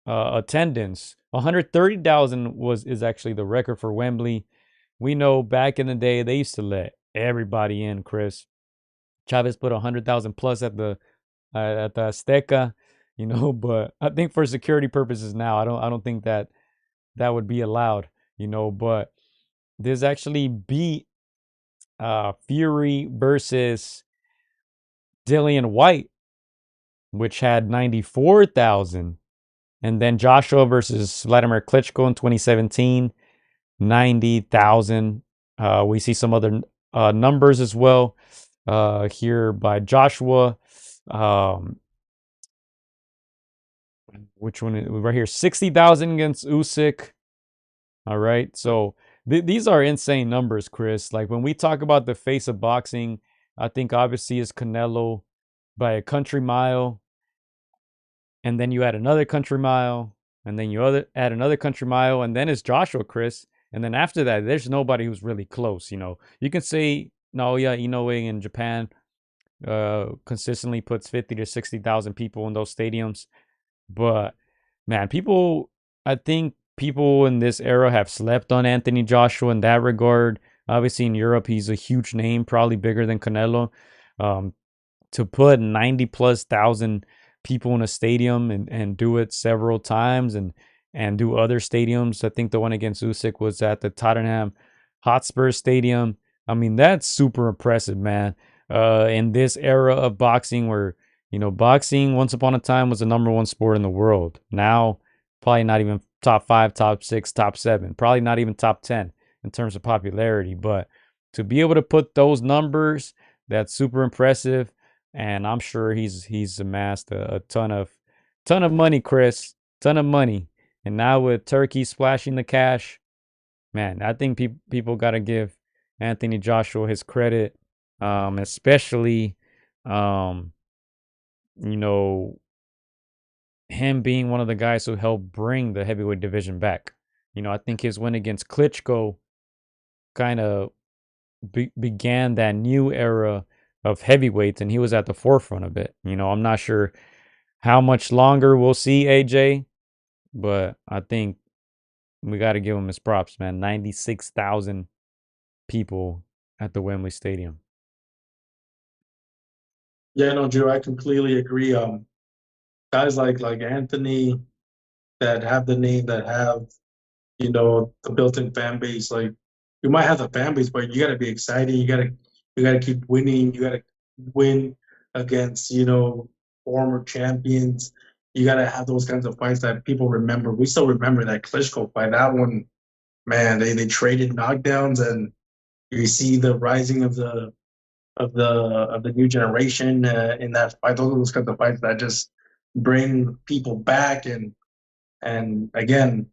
attendance. 130,000 is actually the record for Wembley. We know back in the day they used to let everybody in. Chris Chavez put 100,000 plus at the Azteca, but I think for security purposes now, I don't think that would be allowed, but this actually beat Fury versus Dillian White, which had 94,000, and then Joshua versus Vladimir Klitschko in 2017, 90,000. We see some other numbers as well here by Joshua. Which one? Right here, 60,000 against Usyk. All right, so these are insane numbers, Chris. Like when we talk about the face of boxing, I think obviously is Canelo by a country mile, and then you add another country mile, and then add another country mile, and then it's Joshua, Chris. And then after that, there's nobody who's really close. You can say Naoya Inoue in Japan consistently puts 50 to 60,000 people in those stadiums. But man, I think people in this era have slept on Anthony Joshua in that regard. Obviously, in Europe, he's a huge name, probably bigger than Canelo. To put 90 plus thousand people in a stadium and do it several times and do other stadiums. I think the one against Usyk was at the Tottenham Hotspur Stadium. I mean, that's super impressive, man. In this era of boxing where boxing once upon a time was the number one sport in the world. Now, probably not even top 5, top 6, top 7, probably not even top 10 in terms of popularity. But to be able to put those numbers, that's super impressive. And I'm sure he's amassed a ton of money, Chris, ton of money. And now with Turkey splashing the cash, man, I think people got to give Anthony Joshua his credit, especially him being one of the guys who helped bring the heavyweight division back. I think his win against Klitschko kind of began that new era of heavyweights, and he was at the forefront of it. I'm not sure how much longer we'll see AJ, but I think we got to give him his props, man. 96,000 people at the Wembley Stadium. Yeah, no, Drew, I completely agree. Guys like Anthony that have the name, that have the built-in fan base. Like you might have the fan base, but you got to be excited. You got to keep winning. You got to win against former champions. You got to have those kinds of fights that people remember. We still remember that Klitschko fight. That one man, they traded knockdowns, and you see the rising of the new generation in that fight. Those kinds of fights that just bring people back, and again,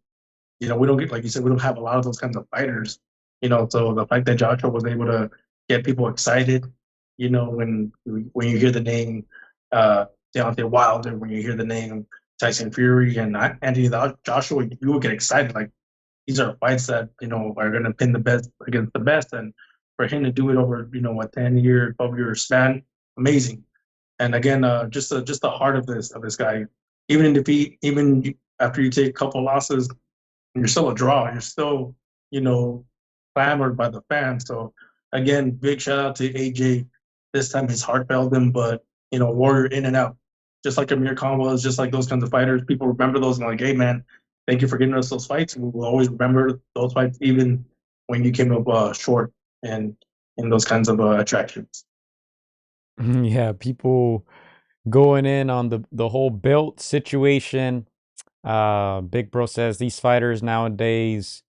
we don't get, like you said, we don't have a lot of those kinds of fighters. So the fact that Joshua was able to get people excited, when you hear the name uh, Deontay Wilder, when you hear the name Tyson Fury and Anthony Joshua, you will get excited. Like, these are fights that are going to pin the best against the best, and for him to do it over a 10-year, 12-year span, amazing. And again, just the heart of this guy, even in defeat, even after you take a couple losses, you're still a draw. You're still, you know, clamored by the fans. So again, big shout out to AJ. This time his heart failed him, but warrior in and out. Just like Amir Khan was, just like those kinds of fighters. People remember those and like, hey man, thank you for getting us those fights. We will always remember those fights, even when you came up short and in those kinds of attractions. Yeah, people going in on the whole belt situation. Big Bro says these fighters nowadays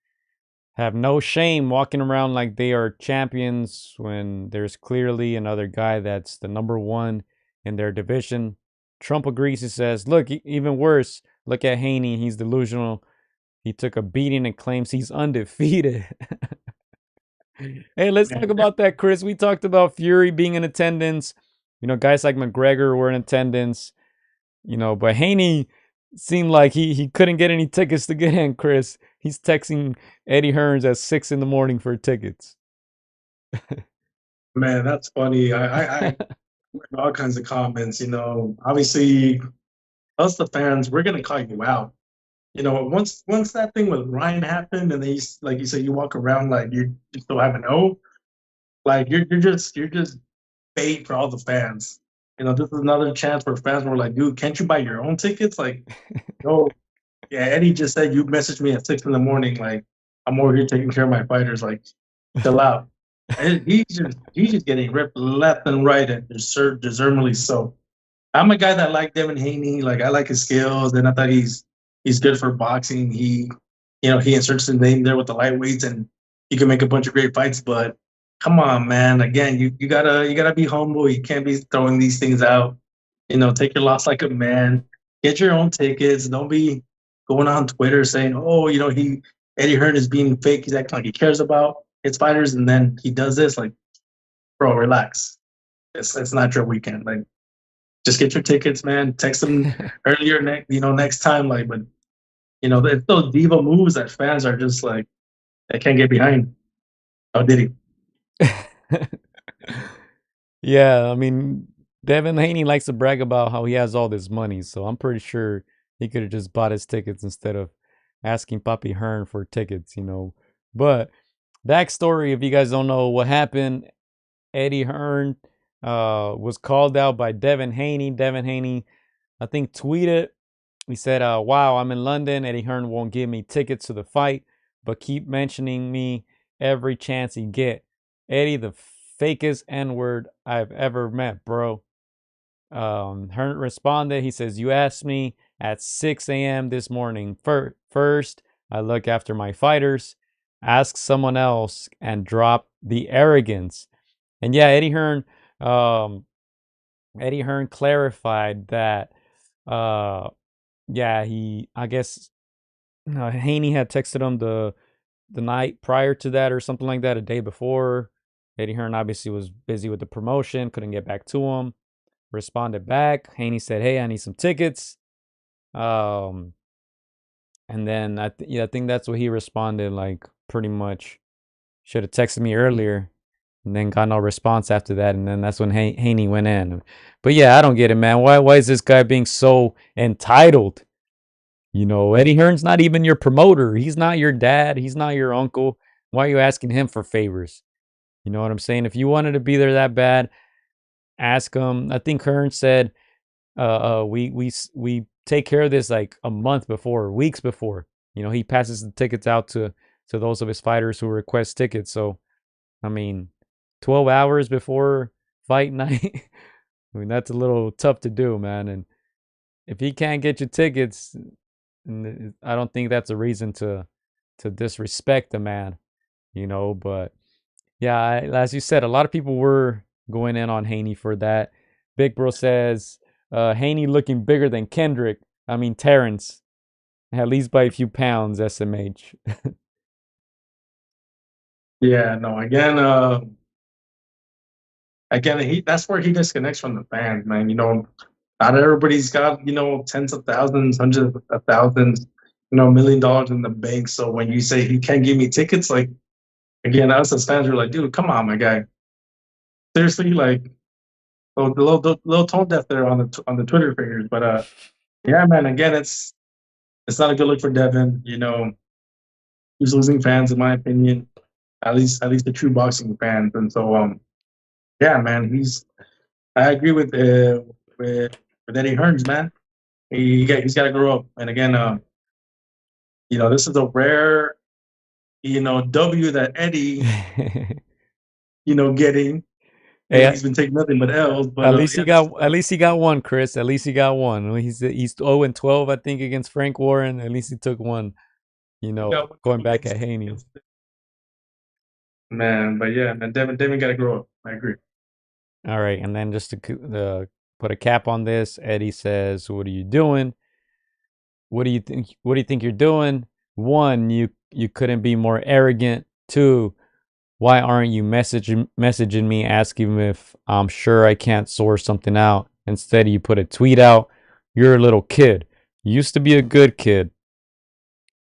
have no shame walking around like they are champions when there's clearly another guy that's the number one in their division. Trump agrees. He says, look, even worse, look at Haney. He's delusional. He took a beating and claims he's undefeated. Hey, let's talk about that, Chris. We talked about Fury being in attendance. Guys like McGregor were in attendance. But Haney seemed like he couldn't get any tickets to get in, Chris. He's texting Eddie Hearns at 6 in the morning for tickets. Man, that's funny. I all kinds of comments. Obviously, us the fans, we're gonna call you out. Once that thing with Ryan happened, and they, like you said, you walk around like you still have an O, like you're just bait for all the fans. This is another chance where fans were like, dude, can't you buy your own tickets? Like, no, yeah. Eddie just said you messaged me at 6 in the morning. Like, I'm over here taking care of my fighters. Like, chill out. And he's just getting ripped left and right, and deservedly so. I'm a guy that like Devin Haney. Like, I like his skills, and I thought he's good for boxing. He inserts his name there with the lightweights, and he can make a bunch of great fights. But come on, man. Again, you gotta be humble. You can't be throwing these things out. Take your loss like a man. Get your own tickets. Don't be going on Twitter saying, "Oh, Eddie Hearn is being fake. He's acting like he cares about his fighters," and then he does this. Like, bro, relax. It's not your weekend. Like, just get your tickets, man. Text them earlier next time. Like, but it's those diva moves that fans are just like, they can't get behind. How did he? Yeah, I mean, Devin Haney likes to brag about how he has all this money, so I'm pretty sure he could have just bought his tickets instead of asking Papi Hearn for tickets. But backstory, if you guys don't know what happened, Eddie Hearn was called out by Devin Haney. Devin Haney, I think, tweeted. He said, wow, I'm in London. Eddie Hearn won't give me tickets to the fight, but keep mentioning me every chance he get. Eddie, the fakest N-word I've ever met, bro. Hearn responded. He says, you asked me at 6 a.m. this morning. First, I look after my fighters. Ask someone else and drop the arrogance. And yeah, Eddie Hearn clarified that I guess Haney had texted him the night prior to that or something like that, a day before. Eddie Hearn obviously was busy with the promotion, couldn't get back to him. Responded back. Haney said, hey, I need some tickets. And then I think that's what he responded, like, pretty much should have texted me earlier. And then got no response after that, and then that's when Haney went in. But yeah, I don't get it, man. Why is this guy being so entitled? Eddie Hearn's not even your promoter. He's not your dad. He's not your uncle. Why are you asking him for favors? You know what I'm saying? If you wanted to be there that bad, ask him. I think Hearn said, we take care of this like a month before, weeks before. He passes the tickets out to those of his fighters who request tickets. So, I mean, 12 hours before fight night. I mean, that's a little tough to do, man. And if he can't get you tickets, I don't think that's a reason to to disrespect the man, you know. But yeah, as you said, a lot of people were going in on Haney for that. Big Bro says Haney looking bigger than Kendrick. I mean Terrence, at least by a few pounds. SMH. Yeah, no, again, that's where he disconnects from the fans, man. Not everybody's got, tens of thousands, hundreds of thousands, $1 million in the bank. So when you say he can't give me tickets, like, again, us as fans are like, dude, come on, my guy. Seriously, like, little tone deaf there on the Twitter fingers. But yeah, man, again, it's not a good look for Devin. He's losing fans, in my opinion. At least the true boxing fans. And so yeah, man, I agree with Eddie Hearns, man. He's got to grow up. And again, this is a rare, W that Eddie, getting. Hey, He's been taking nothing but L's. But at least yeah, he got at least he got one, Chris. At least he got one. He's 0-12, I think, against Frank Warren. At least he took one. Going back at Haney. Man, but yeah, man, Devin got to grow up. I agree. All right, and then just to put a cap on this, Eddie says, "What are you doing? What do you think? What do you think you're doing? One, you couldn't be more arrogant. Two, why aren't you messaging me asking if I'm sure I can't source something out? Instead, you put a tweet out. You're a little kid. You used to be a good kid.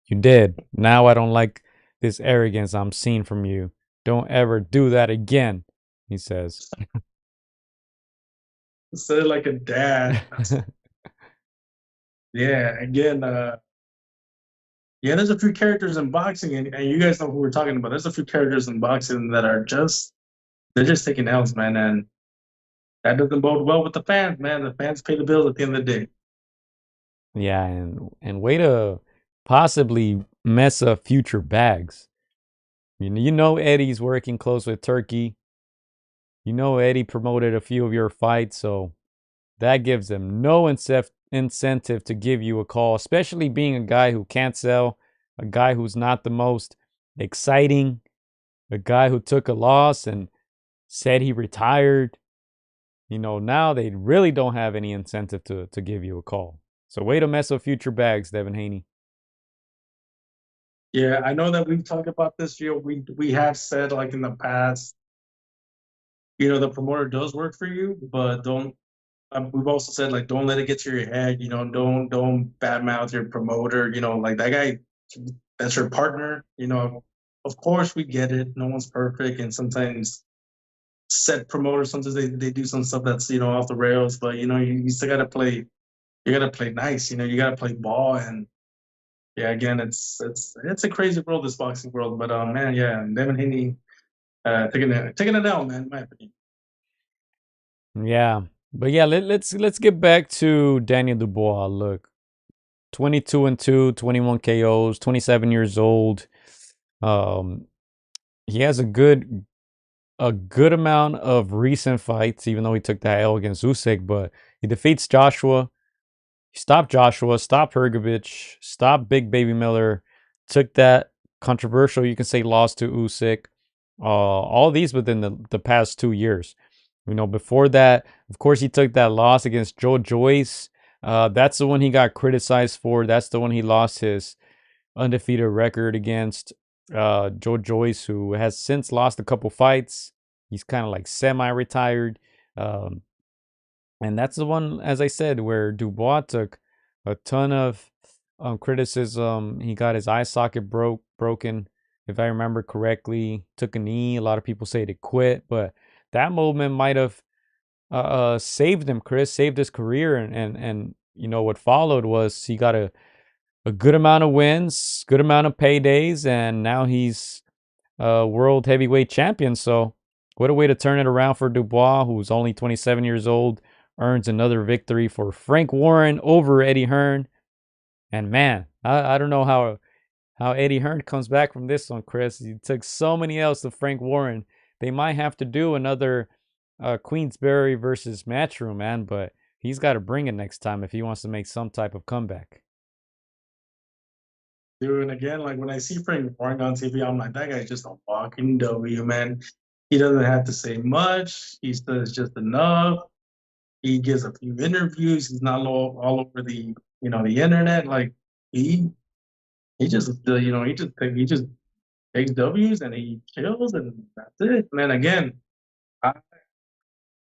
You did. Now I don't like this arrogance I'm seeing from you. Don't ever do that again," he says. Said it like a dad. Yeah, again, yeah, there's a few characters in boxing, and you guys know who we're talking about. There's a few characters in boxing that they're just taking L's, man, and that doesn't bode well with the fans, man. The fans pay the bills at the end of the day. Yeah, and way to possibly mess up future bags. Eddie's working close with Turkey. Eddie promoted a few of your fights, so that gives them no incentive to give you a call, especially being a guy who can't sell, a guy who's not the most exciting, a guy who took a loss and said he retired. Now they really don't have any incentive to give you a call. So way to mess up future bags, Devin Haney. Yeah, I know that we've talked about this. We have said, like, in the past, the promoter does work for you, but don't. We've also said, like, don't let it get to your head. Don't badmouth your promoter. Like, that guy, that's your partner. Of course we get it. No one's perfect, and sometimes set promoters, sometimes they do some stuff that's off the rails. But you still gotta play. You gotta play nice. You gotta play ball. And yeah, again, it's a crazy world, this boxing world. But man, yeah, Devin Haney taking it down, man. In my opinion. Yeah. But yeah, let's get back to Daniel Dubois. Look, 22-2, 21 KOs, 27 years old. He has a good amount of recent fights, even though he took that L against Usyk. But he defeats Joshua. He stopped Joshua, stopped Hergovich, stopped Big Baby Miller, took that controversial, you can say, loss to Usyk. All these within the past 2 years. Before that, of course, he took that loss against Joe Joyce. That's the one he got criticized for. That's the one he lost his undefeated record against. Joe Joyce, who has since lost a couple fights. He's kind of like semi-retired. And that's the one, as I said, where Dubois took a ton of criticism. He got his eye socket broken, if I remember correctly. Took a knee. A lot of people say to quit, but that movement might have saved him, Chris, saved his career. And what followed was he got a good amount of wins, good amount of paydays, and now he's world heavyweight champion. So what a way to turn it around for Dubois, who's only 27 years old, earns another victory for Frank Warren over Eddie Hearn. And man, I don't know how Eddie Hearn comes back from this one, Chris. He took so many L's to Frank Warren. They might have to do another Queensberry versus Matchroom, man, but he's got to bring it next time if he wants to make some type of comeback. Dude, and again, like when I see Frank Warren on TV, I'm like, that guy's just a walking W, man. He doesn't have to say much. He says just enough. He gives a few interviews. He's not all over the internet. Like he he just he just takes W's and he chills and that's it. And then again, I,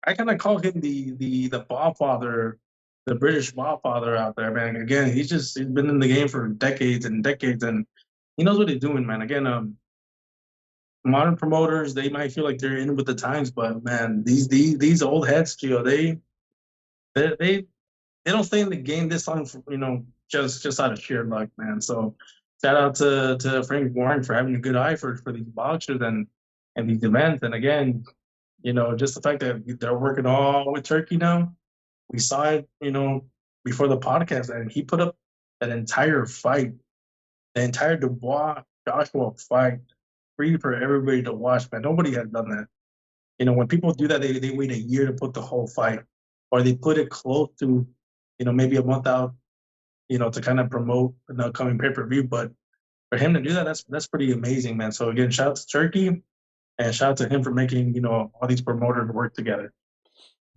I kind of call him the ball father, the British ball father out there, man. Again, he's been in the game for decades and decades, and he knows what he's doing, man. Again, modern promoters, they might feel like they're in with the times, but man, these old heads, Gio, they they they don't stay in the game this long, for, just out of sheer luck, man. So shout out to Frank Warren for having a good eye for these boxers and these events. And again, just the fact that they're working all with Turkey now, we saw it, before the podcast, and he put up that entire fight, the entire Dubois Joshua fight, free for everybody to watch, man. Nobody has done that. When people do that, they wait a year to put the whole fight, or they put it close to, maybe a month out, to kind of promote an upcoming pay per view. But for him to do that, that's pretty amazing, man. So again, shout out to Turkey, and shout out to him for making all these promoters work together.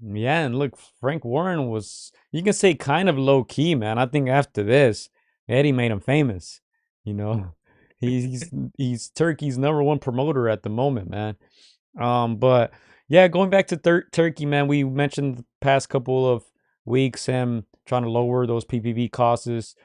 Yeah, and look, Frank Warren was, you can say, kind of low key, man. I think after this, Eddie made him famous. You know, he's Turkey's number one promoter at the moment, man. But yeah, going back to Turkey, man, we mentioned the past couple of weeks him trying to lower those PPV costs.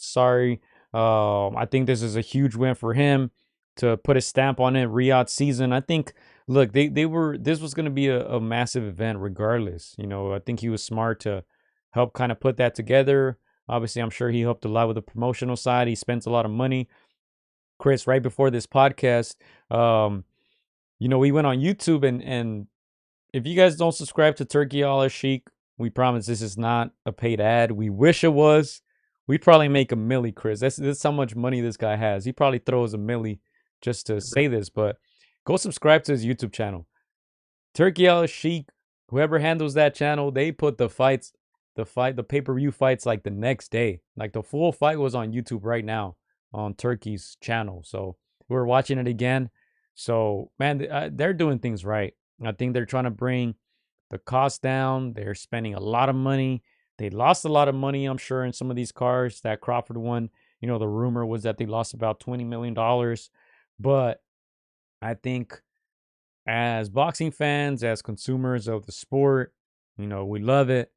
Sorry. I think this is a huge win for him to put a stamp on it. Riyadh season. I think. Look, this was going to be a massive event regardless. I think he was smart to help kind of put that together. Obviously, I'm sure he helped a lot with the promotional side. He spent a lot of money. Chris, right before this podcast, we went on YouTube, and if you guys don't subscribe to Turkey Al Sheik, we promise this is not a paid ad. We wish it was. We'd probably make a milli, Chris. That's how much money this guy has. He probably throws a milli just to say this, but go subscribe to his YouTube channel. Turkey Al Sheik, whoever handles that channel, they put the pay-per-view fights like the next day. Like the full fight was on YouTube right now on Turkey's channel. So we're watching it again. So, man, they're doing things right. I think they're trying to bring the cost down. They're spending a lot of money. They lost a lot of money, I'm sure, in some of these cars. That Crawford one, the rumor was that they lost about $20 million. But I think as boxing fans, as consumers of the sport, we love it.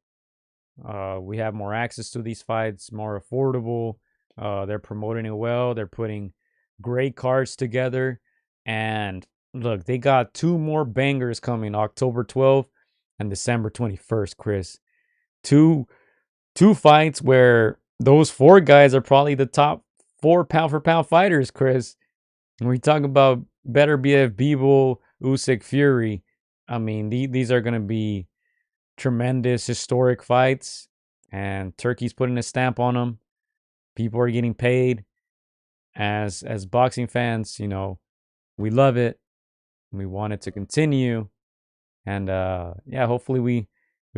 We have more access to these fights, more affordable. They're promoting it well. They're putting great cards together. And look, they got two more bangers coming, October 12th and December 21st, Chris. Two fights where those four guys are probably the top 4 pound for pound fighters, Chris. When we talk about better BF Bivol, Usyk, Fury, I mean, these are going to be tremendous historic fights, and Turkey's putting a stamp on them. People are getting paid. As boxing fans, we love it. We want it to continue. And yeah, hopefully we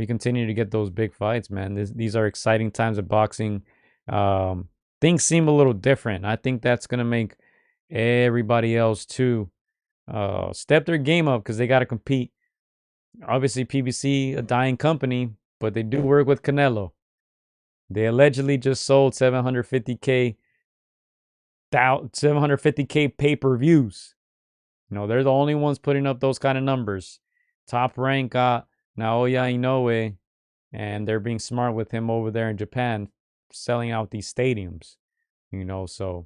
continue to get those big fights, man. These are exciting times of boxing. Things seem a little different. I think that's going to make everybody else too step their game up, because they got to compete. Obviously, PBC, a dying company, but they do work with Canelo. They allegedly just sold 750K pay-per-views. They're the only ones putting up those kind of numbers. Top rank got Naoya Inoue, and they're being smart with him over there in Japan, selling out these stadiums. So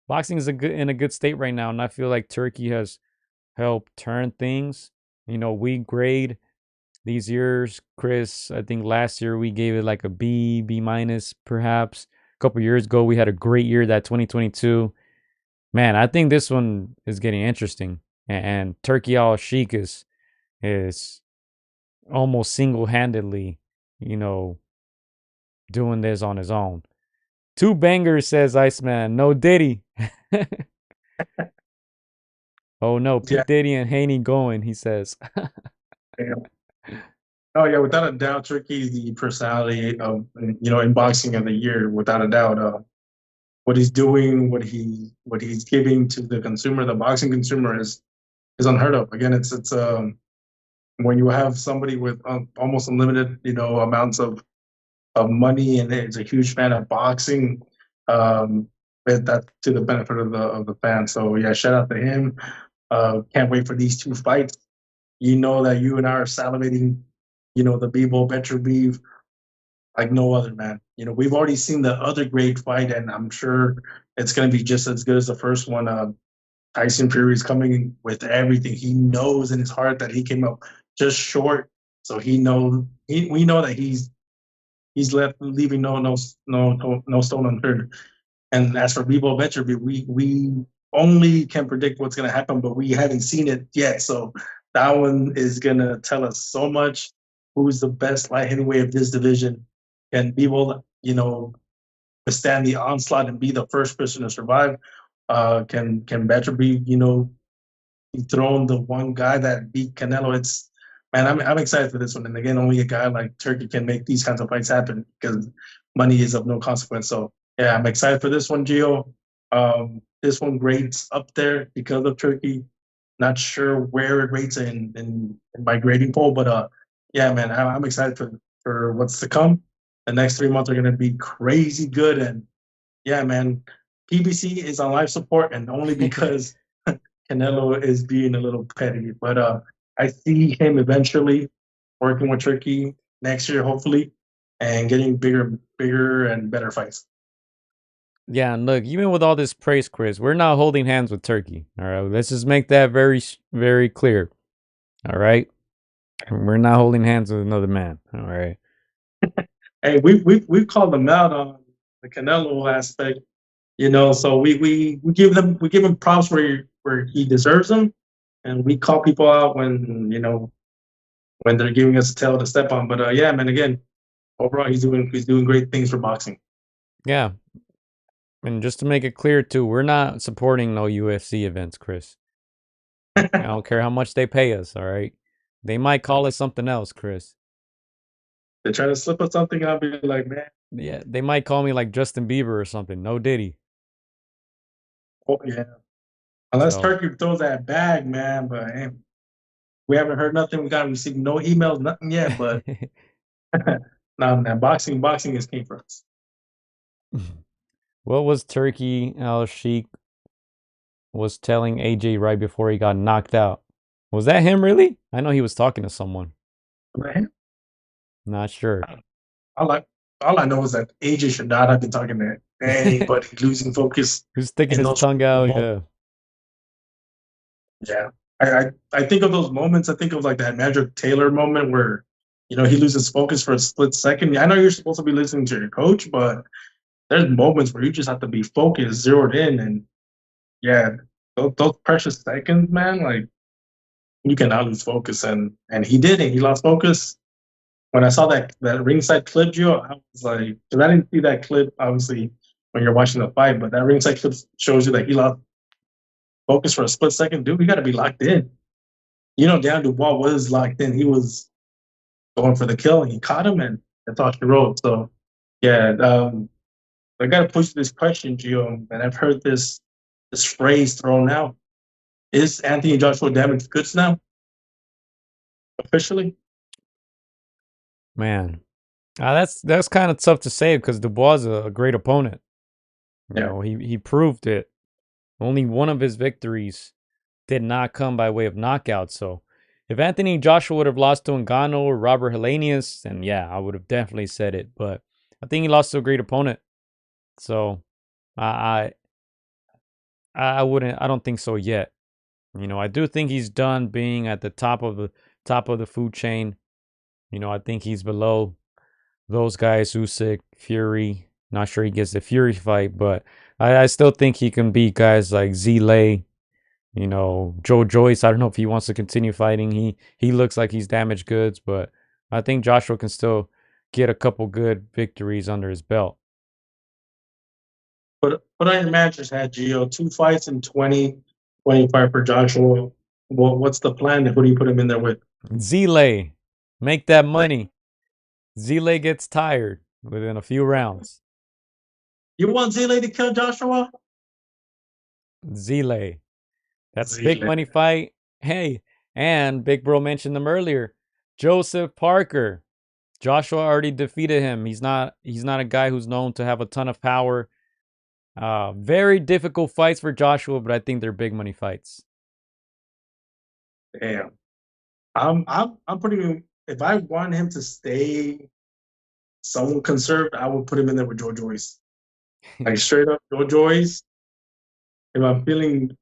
boxing is in a good state right now, and I feel like Turkey has helped turn things. We grade these years, Chris. I think last year we gave it like a B minus, perhaps. A couple years ago we had a great year, that 2022. Man, I think this one is getting interesting, and Turkey Al Sheik is almost single-handedly, doing this on his own. 2 bangers, says Iceman. No Diddy. Oh no, P. Yeah. Diddy and Haney going, he says. Oh yeah, without a doubt, Turkey's the personality of in boxing of the year, without a doubt. what he's doing, what he's giving to the consumer, the boxing consumer is unheard of. Again, it's when you have somebody with almost unlimited, amounts of money and is a huge fan of boxing, that's to the benefit of the fans. So yeah, shout out to him. Can't wait for these two fights. You know that you and I are salivating, the Bebo Betcher beef like no other, man. We've already seen the other great fight, and I'm sure it's going to be just as good as the first one. Tyson Fury is coming with everything. He knows in his heart that he came up just short, so we know that he's left leaving no stone unturned. And as for Bebo Betcher, we only can predict what's going to happen, but we haven't seen it yet. So that one is going to tell us so much. Who's the best light heavyweight of this division? Can Bebo, withstand the onslaught and be the first person to survive? Can Betcher be, thrown the one guy that beat Canelo? Man, I'm excited for this one. And again, only a guy like Turkey can make these kinds of fights happen because money is of no consequence. So yeah, I'm excited for this one, Gio. This one grades up there because of Turkey. Not sure where it rates in my grading poll, but yeah, man, I'm excited for what's to come. The next 3 months are going to be crazy good, and yeah, man, PBC is on life support, and only because Canelo is being a little petty. But I see him eventually working with Turkey next year, hopefully, and getting bigger and better fights. Yeah, and look, even with all this praise, Chris, we're not holding hands with Turkey. All right, let's just make that very, very clear. All right, we're not holding hands with another man. All right. Hey, we've called them out on the Canelo aspect, So we give him props where he deserves them, and we call people out when they're giving us a tail to step on. But yeah, man, again, overall he's doing great things for boxing. Yeah. And just to make it clear too, we're not supporting no UFC events, Chris. I don't care how much they pay us, all right? They might call it something else, Chris. They try to slip us something, and I'll be like, man, Yeah, they might call me like Justin Bieber or something. No Diddy. oh yeah. Unless So Turkey throws that bag, man. But hey, we haven't heard nothing. We got received no emails, nothing yet. But no, man, boxing is king for us. what was Turkey Al Sheikh was telling AJ right before he got knocked out? Was that him really? I know he was talking to someone. Man, Not sure. all I know is that AJ should not have been talking to anybody losing focus Who's sticking in his those tongue out? moments. Yeah. Yeah. I think of those moments. I think of like that Magic Taylor moment where, he loses focus for a split second. I know you're supposed to be listening to your coach, but there's moments where you just have to be focused, zeroed in, and yeah, those precious seconds, man. Like you cannot lose focus, and he did, and he lost focus. When I saw that ringside clip, Joe, I was like, because I didn't see that clip obviously when you're watching the fight, but that ringside clip shows you that he lost focus for a split second. Dude, we got to be locked in. Dan Dubois was locked in. He was going for the kill, and he caught him, and that's all she wrote. So, yeah, I got to push this question, Gio, and I've heard this phrase thrown out. Is Anthony Joshua damaged goods now? Officially? Man. That's kind of tough to say because Dubois is a great opponent. Yeah. He proved it. Only one of his victories did not come by way of knockout. So if Anthony Joshua would have lost to Ngannou or Robert Helenius, then yeah, I would have definitely said it. But I think he lost to a great opponent. So I wouldn't. I don't think so yet. I do think he's done being at the top of the food chain. I think he's below those guys, Usyk, Fury. Not sure he gets the Fury fight, but I still think he can beat guys like Zile, Joe Joyce. I don't know if he wants to continue fighting. He looks like he's damaged goods, but I think Joshua can still get a couple good victories under his belt. But I imagine had Gio 2 fights in 2025 for Joshua. Well, what's the plan? Who do you put him in there with? Zile, make that money. Zile gets tired within a few rounds. You want Zile to kill Joshua? Zile. That's big Zile. money fight. Hey, and Big Bro mentioned them earlier. Joseph Parker. Joshua already defeated him. He's not a guy who's known to have a ton of power. Very difficult fights for Joshua, but I think they're big money fights. Damn. I'm putting him. If I want him to stay somewhat conserved, I would put him in there with Joe Joyce. Like straight up Joe Joyce. If I'm feeling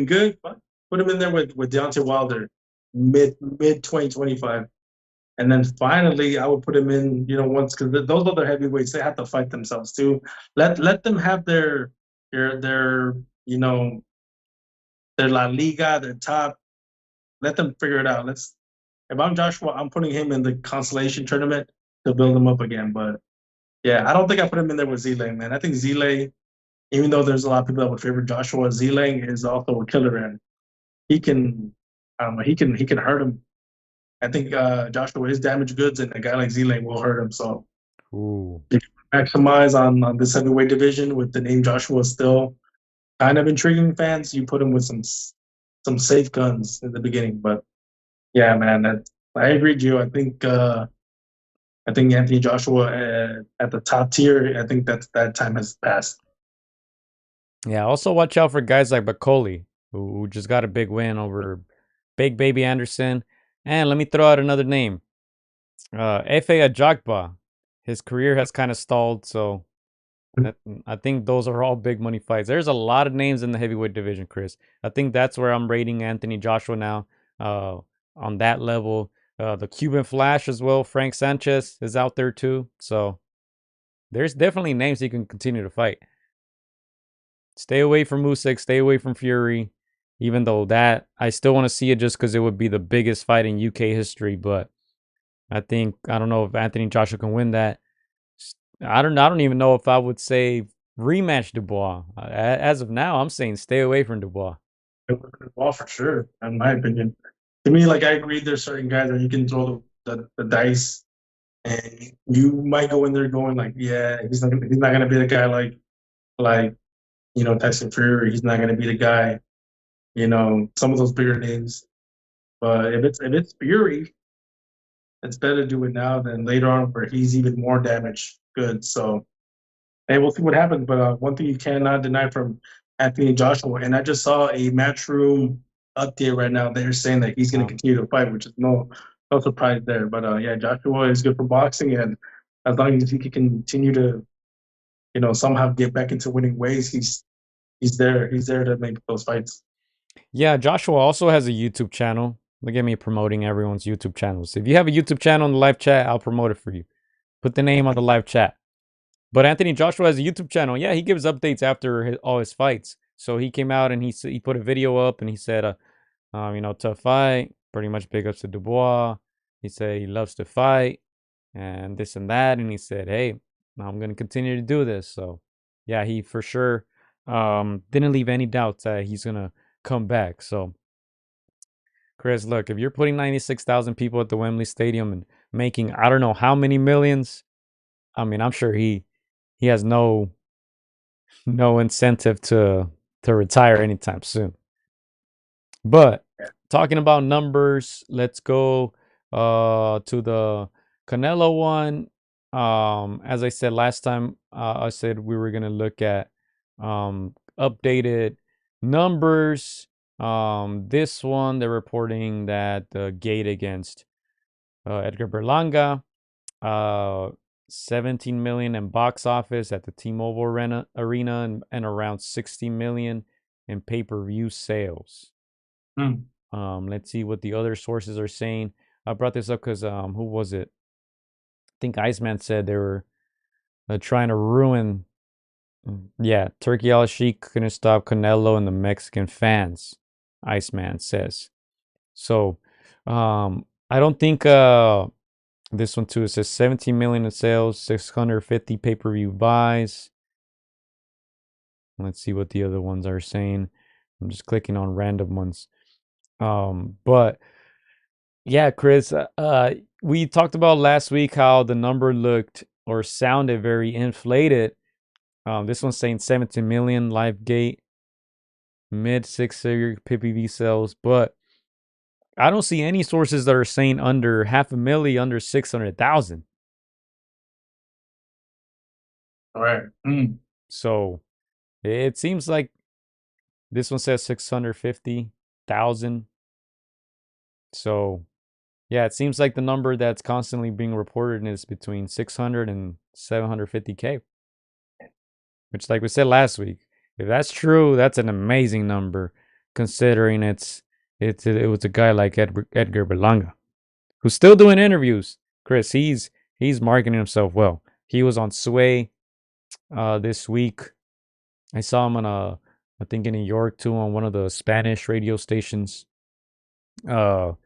good, put him in there with Deontay Wilder, mid 2025. And then finally, I would put him in, once, because those other heavyweights, they have to fight themselves too. Let them have their their La Liga, their top. Let them figure it out. If I'm Joshua, I'm putting him in the consolation tournament to build him up again. But yeah, I don't think I put him in there with Zilay, man. I think Zilay, even though there's a lot of people that would favor Joshua, Zilay is also a killer, and he can, he can hurt him. I think Joshua is damaged goods, and a guy like Zilay will hurt him. So Ooh. if you maximize on this heavyweight division with the name Joshua still kind of intriguing fans, you put him with some safe guns in the beginning. But yeah, man, I agree, Gio. I think Anthony Joshua at the top tier. I think that time has passed. Yeah, also watch out for guys like Bakoli, who just got a big win over Big Baby Anderson. And let me throw out another name. Efe Ajagba. His career has kind of stalled, so I think those are all big money fights. There's a lot of names in the heavyweight division, Chris. I think that's where I'm rating Anthony Joshua now, on that level. The Cuban Flash as well, Frank Sanchez is out there too. So there's definitely names he can continue to fight. Stay away from Usyk, stay away from Fury, even though that I still want to see it just because it would be the biggest fight in UK history. But I don't know if Anthony Joshua can win that. I don't even know if I would say rematch Dubois. As of now, I'm saying stay away from Dubois. Well, for sure, in my opinion. To me, like I agree, there's certain guys that you can throw the dice, and you might go in there going like, yeah, he's not gonna be the guy like Tyson Fury. He's not gonna be the guy, some of those bigger names. But if it's Fury, it's better to do it now than later on where he's even more damaged. Good. So hey, we'll see what happens. But one thing you cannot deny from Anthony Joshua, and I just saw a Matchroom update right now. They're saying that he's going to continue to fight, which is no surprise there. But yeah, Joshua is good for boxing, and as long as he can continue to, somehow get back into winning ways, he's there. He's there to make those fights. Yeah, Joshua also has a YouTube channel. Look at me promoting everyone's YouTube channels. If you have a YouTube channel in the live chat, I'll promote it for you. Put the name on the live chat. But Anthony Joshua has a YouTube channel. Yeah, he gives updates after all his fights. So he came out and he put a video up and he said, tough fight. Pretty much big ups to Dubois. He said he loves to fight and this and that. And he said, hey, I'm going to continue to do this. So yeah, he for sure didn't leave any doubts that he's going to come back. So Chris, look, if you're putting 96,000 people at the Wembley Stadium and making I don't know how many millions, I mean, I'm sure he has no incentive to retire anytime soon. But talking about numbers, let's go to the Canelo one. As I said last time, I said we were gonna look at updated numbers. This one they're reporting that the gate against Edgar Berlanga, 17 million in box office at the T-Mobile Arena and around 60 million in pay-per-view sales. Let's see what the other sources are saying. I brought this up because who was it? I think Iceman said they were trying to ruin. Yeah, Turkey Al Sheikh couldn't stop Canelo and the Mexican fans. Iceman says. So, I don't think this one too. It says 17 million in sales, 650 pay-per-view buys. Let's see what the other ones are saying. I'm just clicking on random ones. But yeah, Chris, we talked about last week how the number looked or sounded very inflated. This one's saying 17 million live gate, mid six-figure PPV sales, but I don't see any sources that are saying under half a milli, under 600,000. All right. So it seems like this one says 650,000. So yeah, it seems like the number that's constantly being reported is between 600 and 750K. Which, like we said last week, if that's true, that's an amazing number, considering it was a guy like Edgar Berlanga, who's still doing interviews. Chris, he's marketing himself well. He was on Sway this week. I saw him I think in New York too, on one of the Spanish radio stations. And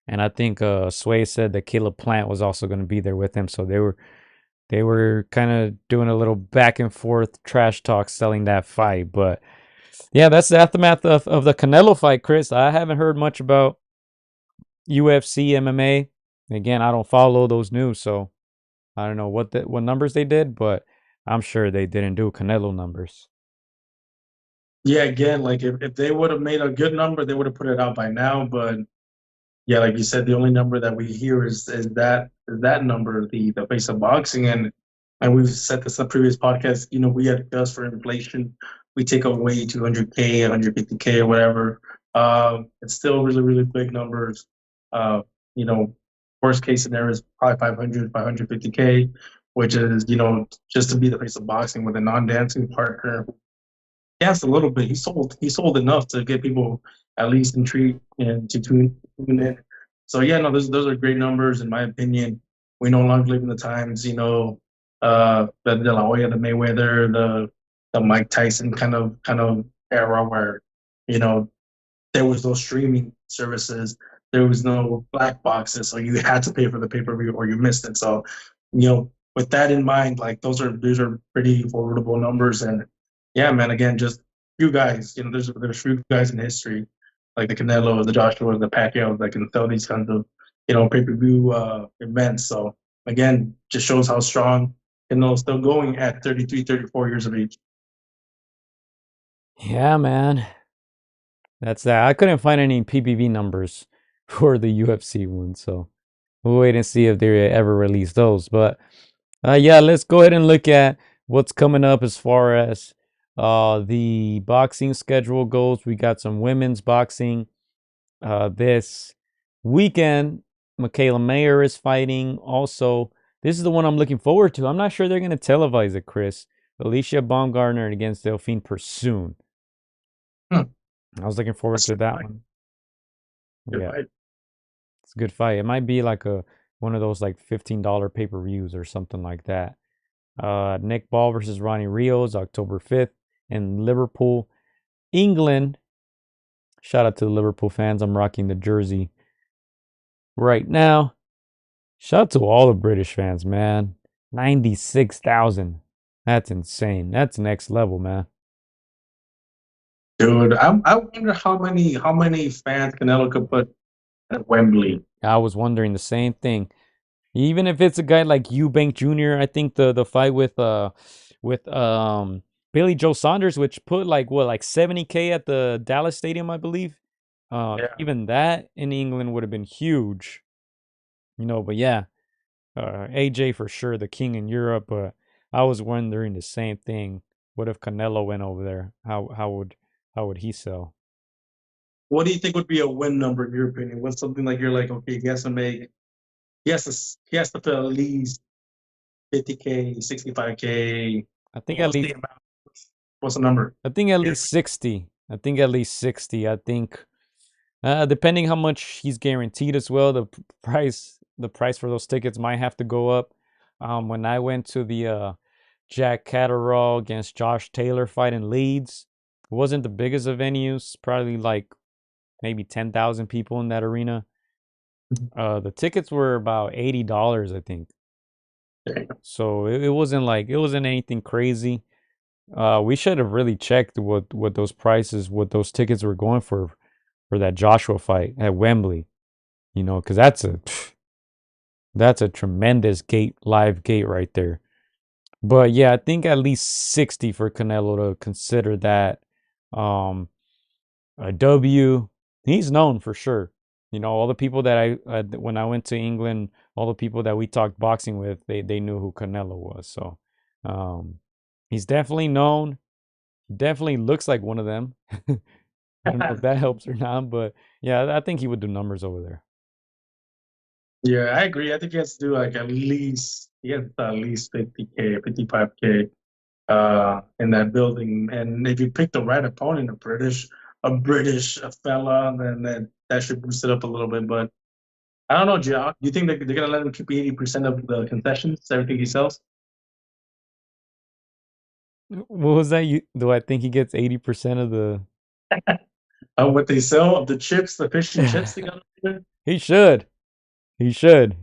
I think Sway said that Caleb Plant was also going to be there with him, so they were kind of doing a little back and forth trash talk selling that fight. But yeah, that's the aftermath of the Canelo fight, Chris. I haven't heard much about UFC, MMA. Again, I don't follow those news, so I don't know what numbers they did, but I'm sure they didn't do Canelo numbers. Yeah, again, like if they would have made a good number, they would have put it out by now. But yeah, like you said, the only number that we hear is that number, the face of boxing, and we've said this in the previous podcast. You know, we adjust for inflation. We take away 200K, 150K, or whatever. It's still really, really big numbers. You know, worst case scenario is probably 500, 550K, which is, you know, just to be the face of boxing with a non-dancing partner. Yes, a little bit. He sold enough to get people at least intrigued and to tune in. So yeah, no, those are great numbers in my opinion. We no longer live in the times, you know, the De La Hoya, the Mayweather, the Mike Tyson kind of era where, you know, there was no streaming services, there was no black boxes, so you had to pay for the pay-per-view or you missed it. So, you know, with that in mind, like those are pretty formidable numbers. And yeah, man, again, just few guys, you know, there's few guys in history like the Canelo, the Joshua, the Pacquiao that can sell these kinds of, you know, pay-per-view events. So again, just shows how strong Canelo's still going at 33, 34 years of age. Yeah, man. That's that. I couldn't find any PPV numbers for the UFC one, so we'll wait and see if they ever release those. But yeah, let's go ahead and look at what's coming up as far as the boxing schedule goes. We got some women's boxing this weekend. Michaela Mayer is fighting. Also, this is the one I'm looking forward to. I'm not sure they're going to televise it, Chris. Alicia Baumgartner against Delphine Persoon. I was looking forward to that one. Yeah, it's a good fight. It might be like one of those like $15 pay-per-views or something like that. Nick Ball versus Ronnie Rios, October 5th in Liverpool, England. Shout out to the Liverpool fans. I'm rocking the jersey right now. Shout out to all the British fans, man. 96,000. That's insane. That's next level, man. Dude, I wonder how many fans Canelo could put at Wembley. I was wondering the same thing. Even if it's a guy like Eubank Jr., I think the fight with Billy Joe Saunders, which put like 70K at the Dallas Stadium, I believe. Even that in England would have been huge, you know. But yeah, AJ for sure, the king in Europe. But I was wondering the same thing. What if Canelo went over there? How would he sell? What do you think would be a win number in your opinion? What's something like you're like, okay, he has to put at least 50K, 65K. I think at least. What's the number? I think at least 60. I think at least 60. I think depending how much he's guaranteed as well, the price for those tickets might have to go up. When I went to the Jack Catterall against Josh Taylor fight in Leeds, it wasn't the biggest of venues, probably like maybe 10,000 people in that arena. The tickets were about $80, I think. So it wasn't anything crazy. We should have really checked what those tickets were going for that Joshua fight at Wembley, you know, because that's a tremendous live gate right there. But yeah, I think at least 60 for Canelo to consider that um a W. He's known for sure. All the people that when I went to England, all the people that we talked boxing with, they knew who Canelo was. So um he's definitely known. Definitely looks like one of them. I don't know if that helps or not, but yeah, I think he would do numbers over there. Yeah, I agree. I think he has to do like at least 50K, 55K in that building. And if you pick the right opponent, a British fella, then that should boost it up a little bit. But I don't know, Joe. Do you think they're gonna let him keep 80% of the concessions, everything he sells? What was that? Do I think he gets 80% of the What they sell, the chips, the fish and chips they got over there? He should. He should.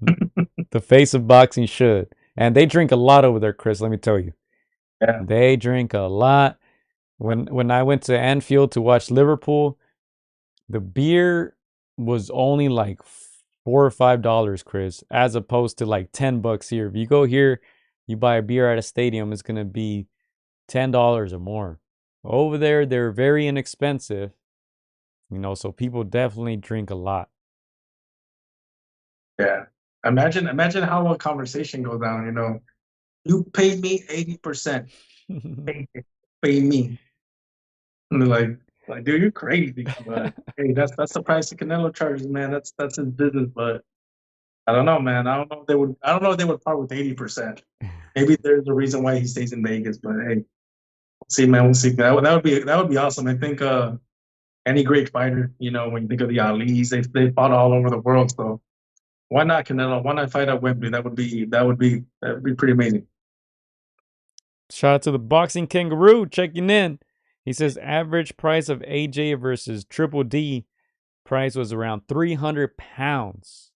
The face of boxing should. And they drink a lot over there, Chris, let me tell you. Yeah. They drink a lot. When I went to Anfield to watch Liverpool, the beer was only like $4 or $5, Chris, as opposed to like $10 here. If you go here, you buy a beer at a stadium, it's gonna be $10 or more. Over there, they're very inexpensive, so people definitely drink a lot. Yeah. Imagine how a conversation goes down, You paid me 80%. Pay me. And they're like, dude, you're crazy. But hey, that's the price of Canelo charges, man. That's his business. But I don't know, man. I don't know if they would part with 80%. Maybe there's a reason why he stays in Vegas, but hey, we'll see, man. We'll see. That would be awesome. I think any great fighter, when you think of the Ali's, they fought all over the world. So why not Canelo? Why not fight at Wembley? That would be pretty amazing. Shout out to the boxing kangaroo checking in. He says average price of AJ versus Triple D price was around 300 pounds.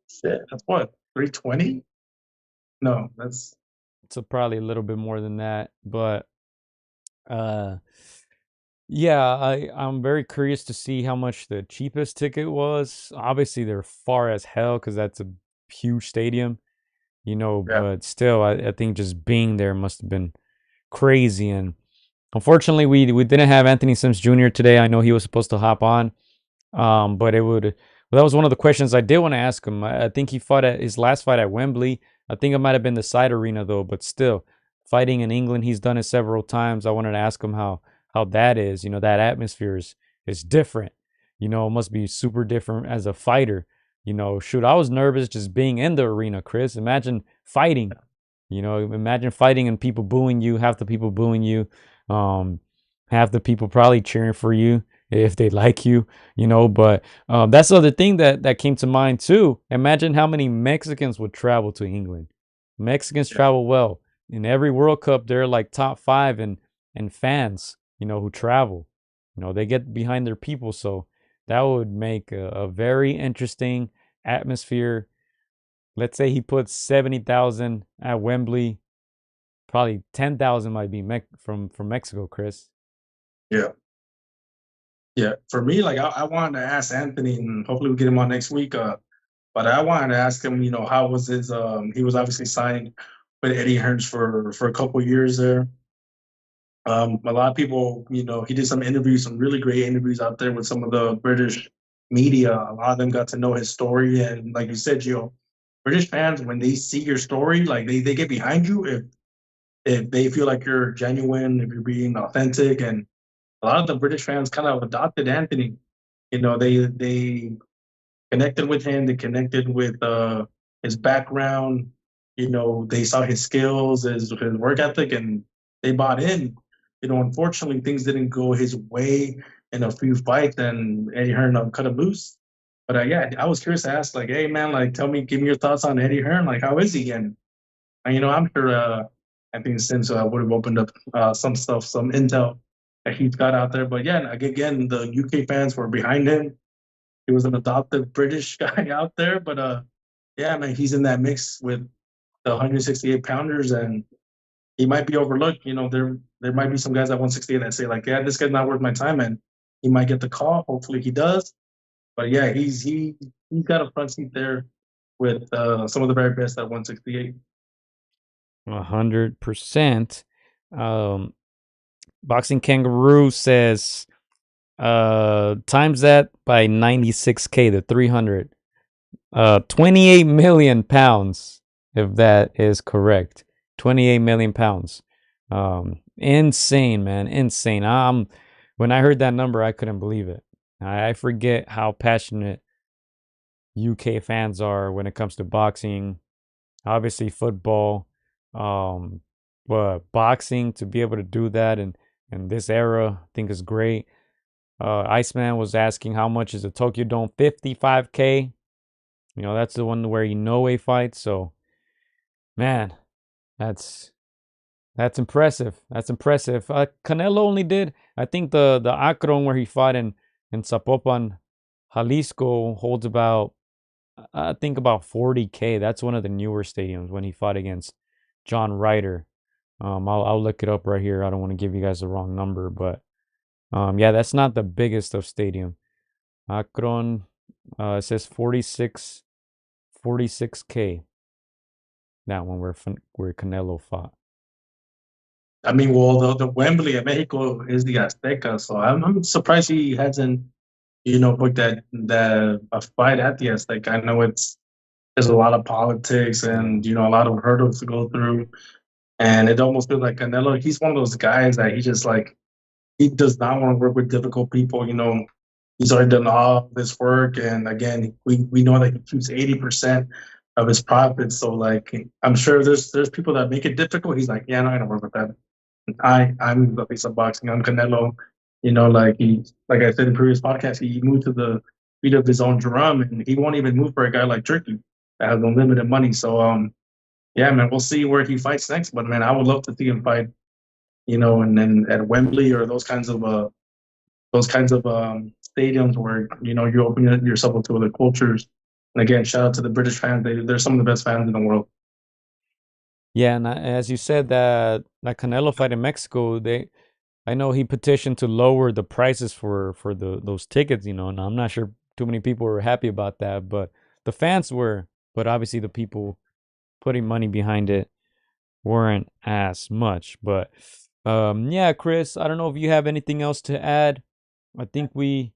Shit, that's what 320? No, that's So probably a little bit more than that. But uh yeah, I'm very curious to see how much the cheapest ticket was. Obviously they're far as hell because that's a huge stadium, yeah. but still I think just being there must have been crazy. And unfortunately, we didn't have Anthony Sims Jr. today. I know he was supposed to hop on, but that was one of the questions I did want to ask him. I think he fought at his last fight at Wembley. I think it might have been the side arena though, but still, fighting in England, he's done it several times. I wanted to ask him how that is. That atmosphere is different. It must be super different as a fighter. Shoot, I was nervous just being in the arena, Chris. Imagine fighting. Imagine fighting and people booing you, half the people booing you, um, half the people probably cheering for you if they like you, But that's the other thing that came to mind too. Imagine how many Mexicans would travel to England. Mexicans travel well. In every World Cup, they're like top five and fans, who travel. They get behind their people. So that would make a very interesting atmosphere. Let's say he puts 70,000 at Wembley. Probably 10,000 might be from Mexico, Chris. Yeah. Yeah. For me, like I wanted to ask Anthony, and hopefully we get him on next week. But I wanted to ask him, how was his he was obviously signed with Eddie Hearns for a couple years there. A lot of people, he did some interviews, some really great interviews out there with some of the British media. A lot of them got to know his story. And like you said, Gio, British fans, when they see your story, like they get behind you if they feel like you're genuine, if you're being authentic. And a lot of the British fans kind of adopted Anthony. They connected with him. They connected with his background. They saw his skills, his work ethic, and they bought in. Unfortunately, things didn't go his way in a few fights, and Eddie Hearn cut him loose. But yeah, I was curious to ask, like, hey man, like, give me your thoughts on Eddie Hearn. Like, how is he? And I'm sure I think since would have opened up some stuff, some intel that he's got out there. But yeah, again, the UK fans were behind him. He was an adopted British guy out there, but yeah, man, he's in that mix with the 168 pounders, and he might be overlooked. There might be some guys at 168 that say like, yeah, this guy's not worth my time, and he might get the call. Hopefully, he does. But yeah, he's got a front seat there with some of the very best at 168. 100%. Boxing Kangaroo says times that by 96K to 300. 28 million pounds, if that is correct. 28 million pounds. Insane, man. Insane. When I heard that number, I couldn't believe it. I forget how passionate UK fans are when it comes to boxing. Obviously football. But boxing, to be able to do that in this era, I think is great. Iceman was asking how much is the Tokyo Dome? 55K. You know, that's the one where Inoue fights. So, man, that's impressive. That's impressive. Canelo only did, I think the Akron where he fought in Zapopan, Jalisco holds about, I think about 40K. That's one of the newer stadiums when he fought against John Ryder. I'll look it up right here. I don't want to give you guys the wrong number, but yeah, that's not the biggest of stadium. Akron, it says 46K. That one where Canelo fought. I mean, well, the Wembley at Mexico is the Azteca, so I'm surprised he hasn't, booked that a fight at the Azteca. I know there's a lot of politics and a lot of hurdles to go through, and it almost feels like Canelo. He's one of those guys that he just like he does not want to work with difficult people. He's already done all this work, and again, we know that he keeps 80% of his profits. So like, I'm sure there's people that make it difficult. He's like, yeah, I'm not gonna work with that. I'm the face of boxing. I'm Canelo. Like I said in previous podcasts, he moved to the beat of his own drum, and he won't even move for a guy like Turkey that has unlimited money. So yeah, man, we'll see where he fights next. But man, I would love to see him fight, and then at Wembley or those kinds of stadiums where you open yourself up to other cultures. And again, shout out to the British fans. They're some of the best fans in the world. Yeah, and as you said, that Canelo fight in Mexico, I know he petitioned to lower the prices for those tickets, and I'm not sure too many people were happy about that, but the fans were. But obviously the people putting money behind it weren't as much. But yeah, Chris, I don't know if you have anything else to add. I think we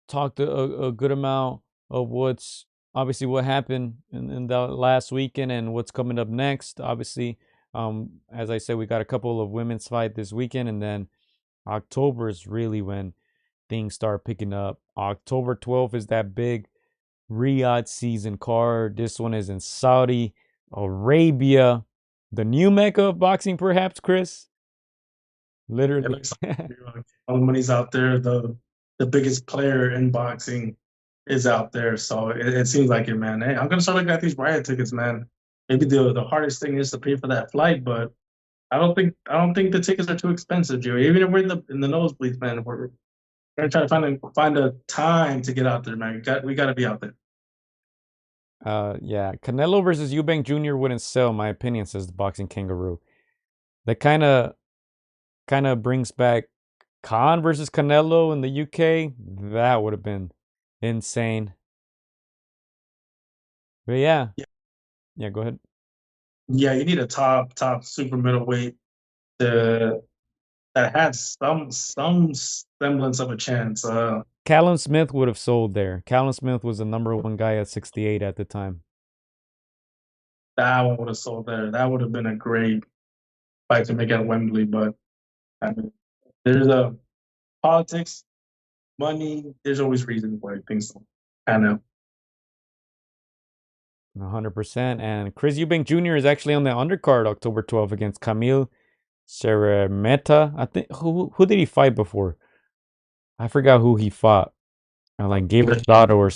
talked a good amount of what happened in the last weekend and what's coming up next. Obviously, as I said, we got a couple of women's fight this weekend, and then October is really when things start picking up. October 12th is that big Riyadh season card. This one is in Saudi Arabia, the new mecca of boxing, perhaps, Chris. Literally. All the money's out there. The biggest player in boxing is out there. So it seems like it, man. Hey, I'm gonna start looking at these riot tickets, man. Maybe the hardest thing is to pay for that flight, but I don't think the tickets are too expensive, Joey. Even if we're in the nosebleeds, man, we're gonna try to find a time to get out there, man. We got to be out there. Yeah, Canelo versus Eubank Jr. wouldn't sell, in my opinion, says the boxing kangaroo. That kind of brings back Khan versus Canelo in the UK. That would have been insane. But yeah, go ahead. Yeah, you need a top super middleweight that has some semblance of a chance. Callum Smith would have sold there. Callum Smith was the number one guy at 68 at the time. That one would have sold there. That would have been a great fight to make at Wembley. But I mean, there's a politics, money. There's always reasons why things don't pan out. 100%. And Chris Eubank Jr. is actually on the undercard October 12th against Camille Seremeta. I think who did he fight before? I forgot who he fought. Like Gabriel Dotto or.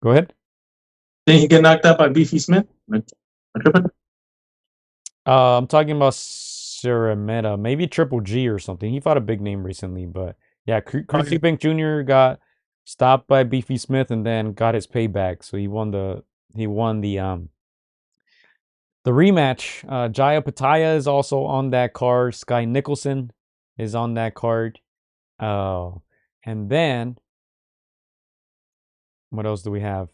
Go ahead. Did he get knocked out by Beefy Smith? I'm talking about Seremeta, maybe Triple G or something. He fought a big name recently, but yeah, Chris Eubank Jr. got stopped by Beefy Smith and then got his payback. So he won the rematch. Jaya Pataya is also on that card. Sky Nicholson is on that card. And then what else do we have?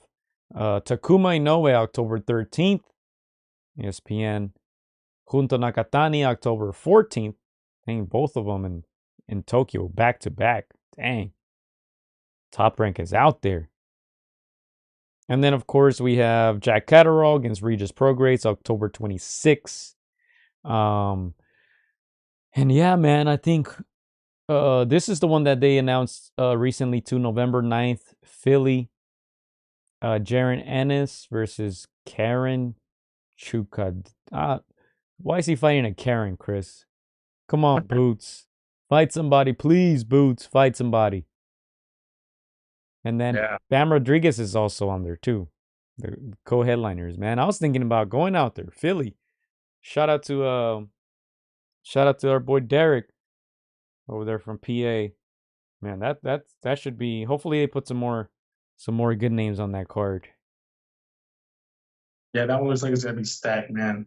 Takuma Inoue, October 13th, ESPN. Junto Nakatani, October 14th. Dang, both of them in Tokyo, back to back. Dang. Top Rank is out there. And then, of course, we have Jack Catterall against Regis Prograis, October 26th. And yeah, man, I think this is the one that they announced recently too, November 9th, Philly. Jaron Ennis versus Karen Chukad. Why is he fighting a Karen, Chris? Come on, Boots. Fight somebody, please, Boots. Fight somebody. And then Bam Rodriguez is also on there too. The co-headliners, man. I was thinking about going out there, Philly. Shout out to our boy Derek over there from PA. Man, that should be. Hopefully they put some more good names on that card. Yeah, that one looks like it's gonna be stacked, man.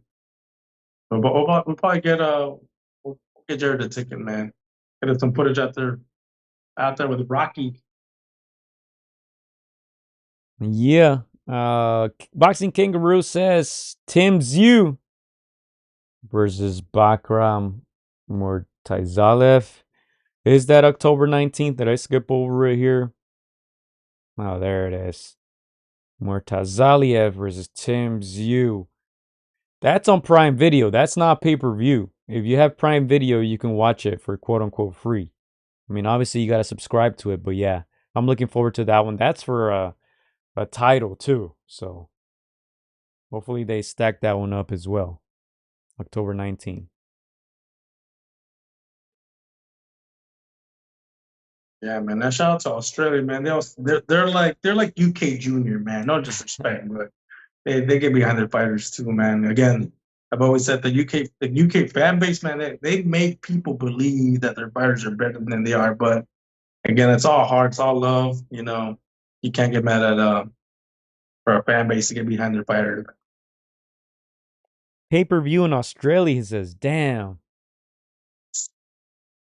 But we'll probably get we'll get Jared a ticket, man. Get some footage out there with Rocky. Yeah. Boxing Kangaroo says Tim Zhu versus Bakram Murtazalev. Is that October 19th? Did I skip over it here? Oh, there it is. Murtazaliev versus Tim Zhu. That's on Prime Video. That's not pay-per-view. If you have Prime Video, you can watch it for quote-unquote free. I mean, obviously, you got to subscribe to it. But yeah, I'm looking forward to that one. That's for a title too. So hopefully they stack that one up as well. October 19th. Yeah, man. Now shout out to Australia, man. They're like UK Junior, man. No disrespect, but they get behind their fighters too, man. Again, I've always said the UK fan base, man, they make people believe that their fighters are better than they are. But again, it's all heart, it's all love. You know, you can't get mad at for a fan base to get behind their fighter. Pay-per-view in Australia, he says, damn.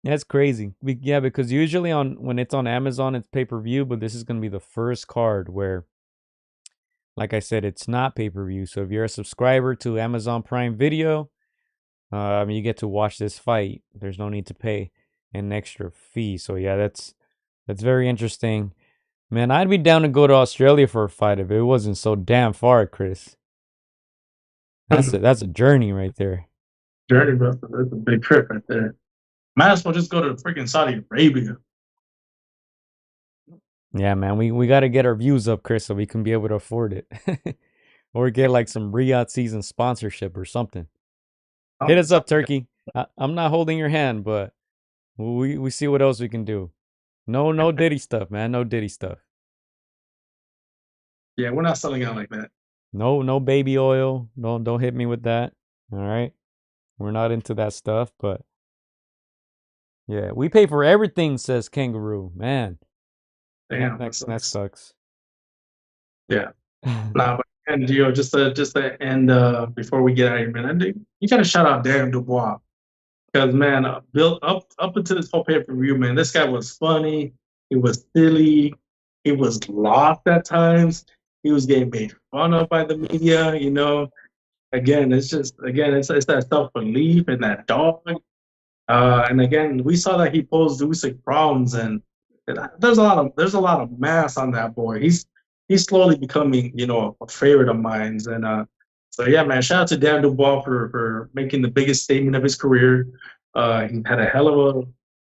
That's crazy. Yeah, because usually when it's on Amazon, it's pay-per-view, but this is going to be the first card where, like I said, it's not pay-per-view. So if you're a subscriber to Amazon Prime Video, you get to watch this fight. There's no need to pay an extra fee. So yeah, that's very interesting. Man, I'd be down to go to Australia for a fight if it wasn't so damn far, Chris. That's a journey right there. Journey, bro. That's a big trip right there. Might as well just go to freaking Saudi Arabia. Yeah, man, we got to get our views up, Chris, so we can be able to afford it. Or get like some Riyadh season sponsorship or something. Hit us up, Turkey. I'm not holding your hand, but we see what else we can do. No Diddy stuff, man. No Diddy stuff. Yeah, we're not selling out like that. No baby oil. Don't hit me with that. All right. We're not into that stuff, but yeah, we pay for everything, says Kangaroo. Man. Damn, that sucks. Yeah. Nah, but and just to end before we get out of here, man, you gotta shout out Darren Dubois. Because man, built up until this whole pay-per-view, man, this guy was funny, he was silly, he was lost at times, he was getting made fun of by the media, you know. Again, it's that self-belief and that dog. And again, we saw that he posed Usyk problems, and there's a lot of mass on that boy. He's slowly becoming, a favorite of mine. And so yeah, man, shout out to Dan Dubois for making the biggest statement of his career. He had a hell of a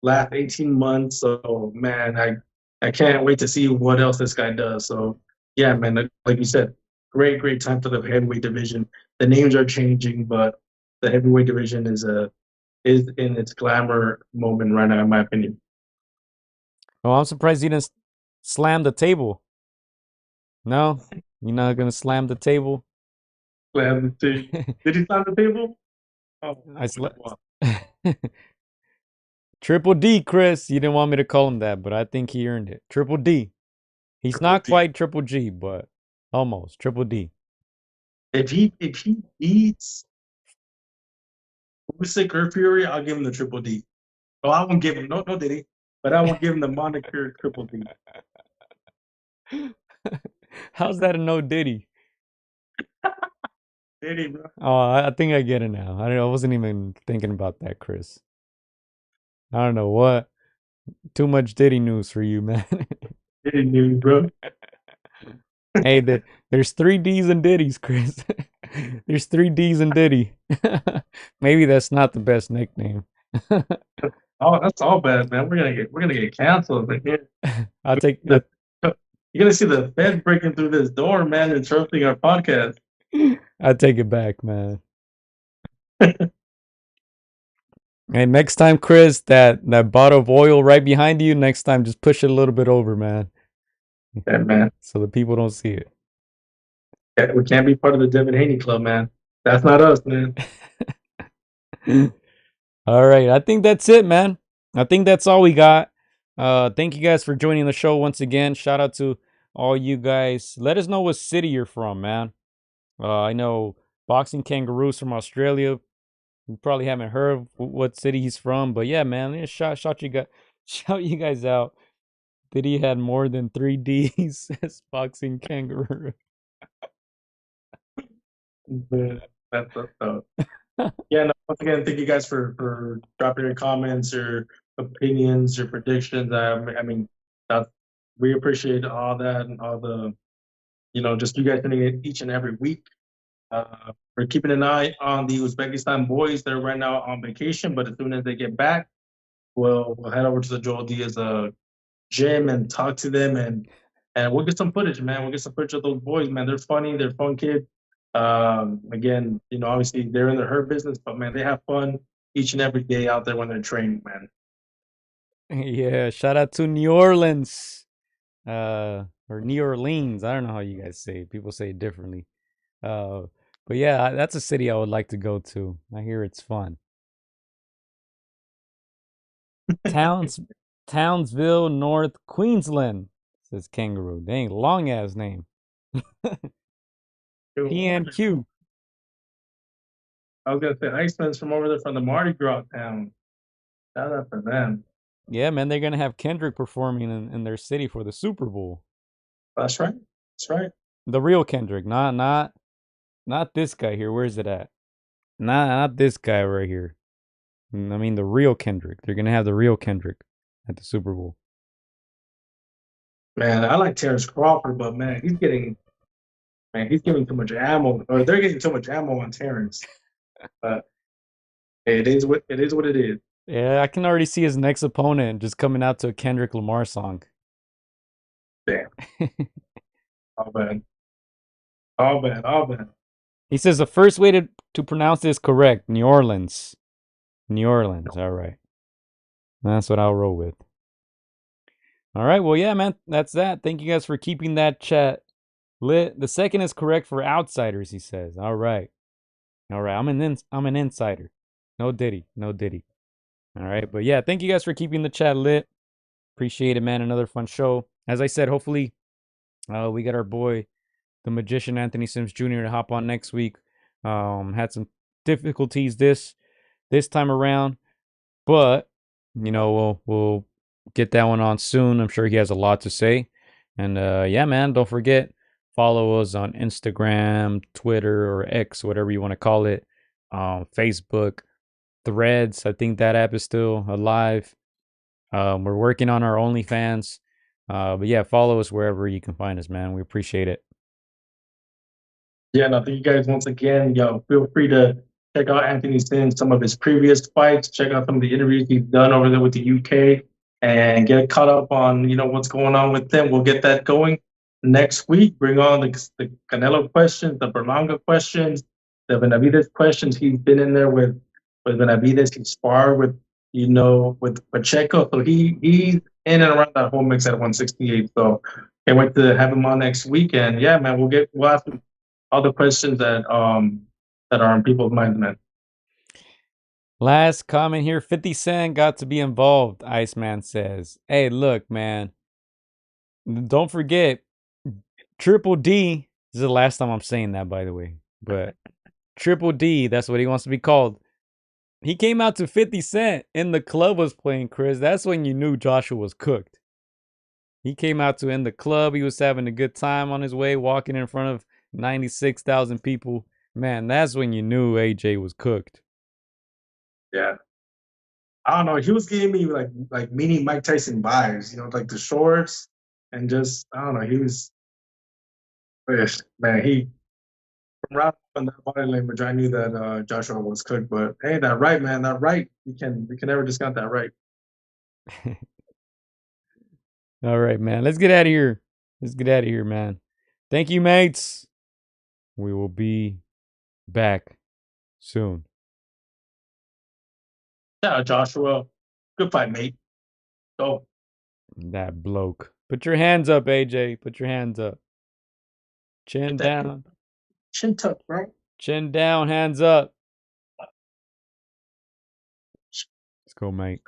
last 18 months. So man, I can't wait to see what else this guy does. So yeah, man, like you said, great time for the heavyweight division. The names are changing, but the heavyweight division is in its glamour moment right now, in my opinion. Oh, I'm surprised you didn't slam the table. No? You're not going to slam the table? Slam the table. Did he slam the table? Oh, Triple D, Chris. You didn't want me to call him that, but I think he earned it. Triple D. He's not quite Triple G, but almost. Triple D. If he beats Usyk or Fury, I'll give him the Triple D. Well, I won't give him no Diddy, but I won't give him the moniker Triple D. How's that a no Diddy? Diddy, bro. Oh, I think I get it now. I wasn't even thinking about that, Chris. I don't know what. Too much Diddy news for you, man. Diddy news, bro. Hey, there's three D's in Diddy's, Chris. There's three D's in Diddy. Maybe that's not the best nickname. Oh, that's all bad, man. We're gonna get canceled. Like, I'll take you're gonna see the Fed breaking through this door, man, interrupting our podcast. I'll take it back, man. And next time, Chris, that bottle of oil right behind you, next time just push it a little bit over, man. Yeah, man. So the people don't see it. Yeah, we can't be part of the Devin Haney Club, man. That's not us, man. All right. I think that's it, man. I think that's all we got. Thank you guys for joining the show once again. Shout out to all you guys. Let us know what city you're from, man. I know Boxing Kangaroo's from Australia. You probably haven't heard of what city he's from, but yeah, man, shout you guys out. Did he had more than 3 Ds as Boxing Kangaroo? That's yeah. No, once again, thank you guys for dropping your comments, your opinions, your predictions. I mean, that we appreciate all that and all the, just you guys doing it each and every week. We're keeping an eye on the Uzbekistan boys. They're right now on vacation, but as soon as they get back, we'll head over to the Joel Diaz gym and talk to them, and we'll get some footage, man. We'll get some footage of those boys, man. They're funny, they're fun kids. Again, obviously they're in the hurt business, but man, they have fun each and every day out there when they're training, man. Yeah, shout out to New Orleans. Or New Orleans. I don't know how you guys say it. People say it differently. But yeah, that's a city I would like to go to. I hear it's fun. Towns, Townsville, North Queensland, says Kangaroo. Dang, long ass name. PNQ. I was gonna say Iceman's from over there from the Mardi Gras town. Shout out to them. Yeah, man, they're gonna have Kendrick performing in their city for the Super Bowl. That's right. That's right. The real Kendrick, not this guy here. Where's it at? Not this guy right here. I mean the real Kendrick. They're gonna have the real Kendrick at the Super Bowl. Man, I like Terrence Crawford, but man, he's giving too much ammo, or they're getting too much ammo on Terrence. But it is what it is. What it is. Yeah, I can already see his next opponent just coming out to a Kendrick Lamar song. Damn. All bad. All bad. All bad. He says the first way to pronounce this correct, New Orleans. New Orleans, all right. That's what I'll roll with. All right, well, yeah, man, that's that. Thank you guys for keeping that chat lit. The second is correct for outsiders, he says. All right. All right, I'm an insider. No Diddy. All right, but yeah, thank you guys for keeping the chat lit. Appreciate it, man. Another fun show. As I said, hopefully we get our boy, the magician Anthony Sims Jr. to hop on next week. Had some difficulties this time around, but we'll get that one on soon. I'm sure he has a lot to say. And yeah, man, don't forget, follow us on Instagram, Twitter, or X, whatever you want to call it. Facebook, Threads. I think that app is still alive. We're working on our OnlyFans. But yeah, follow us wherever you can find us, man. We appreciate it. Yeah, no, thank you guys once again. Yo, feel free to check out Anthony Sims, some of his previous fights. Check out some of the interviews he's done over there with the UK, and get caught up on what's going on with them. We'll get that going next week. Bring on the Canelo questions, the Berlanga questions, the Benavidez questions. He's been in there with Benavidez. He sparred with with Pacheco, so he's in and around that whole mix at 168. So can't wait to have him on next week. And yeah, man, we'll ask him all the questions that are on people's minds, man. Last comment here, 50 Cent got to be involved, Iceman says. Hey, look, man. Don't forget, Triple D. This is the last time I'm saying that, by the way. But Triple D, that's what he wants to be called. He came out to 50 Cent and the club was playing, Chris. That's when you knew Joshua was cooked. He came out to in the club. He was having a good time on his way, walking in front of 96,000 people. Man, that's when you knew AJ was cooked. Yeah. I don't know. He was giving me like mini Mike Tyson vibes, you know, like the shorts and just I don't know. He was man. He from right on that body language, I knew that Joshua was cooked. But hey, that right, man, that right, we can never discount that right. All right, man. Let's get out of here. Let's get out of here, man. Thank you, mates. We will be back soon. Yeah, Joshua, good fight, mate. Go. That bloke. Put your hands up, AJ. Put your hands up. Chin Get that down. chin tuck, bro. Chin down, hands up. Let's go, mate.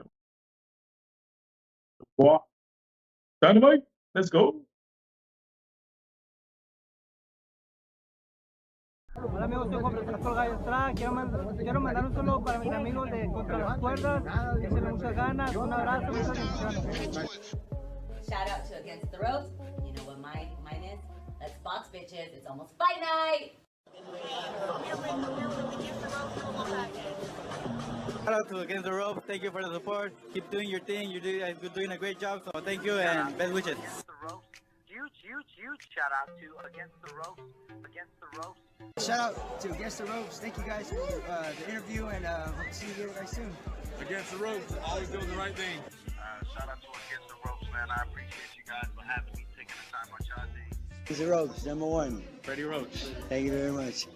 Walk. Dynamite. Let's go. Hola amigos, soy Juan Francisco Gallo Estrada. Quiero mandar un saludo para mis amigos de Contra las Cuerdas. Échenle muchas ganas. Un abrazo, muchas bendiciones. Shout out to Against the Ropes. You know what mine is? Let's box, bitches. It's almost fight night. Shout out to Against the Ropes. Thank you for the support. Keep doing your thing. You're doing a great job. So thank you and best wishes. Huge shout out to Against the Ropes. Shout out to Against the Ropes. Thank you guys for the interview and hope to see you guys soon. Against the Ropes, always doing the right thing. Shout out to Against the Ropes, man. I appreciate you guys for having me, taking the time on y'all day. Against the Ropes, #1. Freddie Roach. Thank you very much.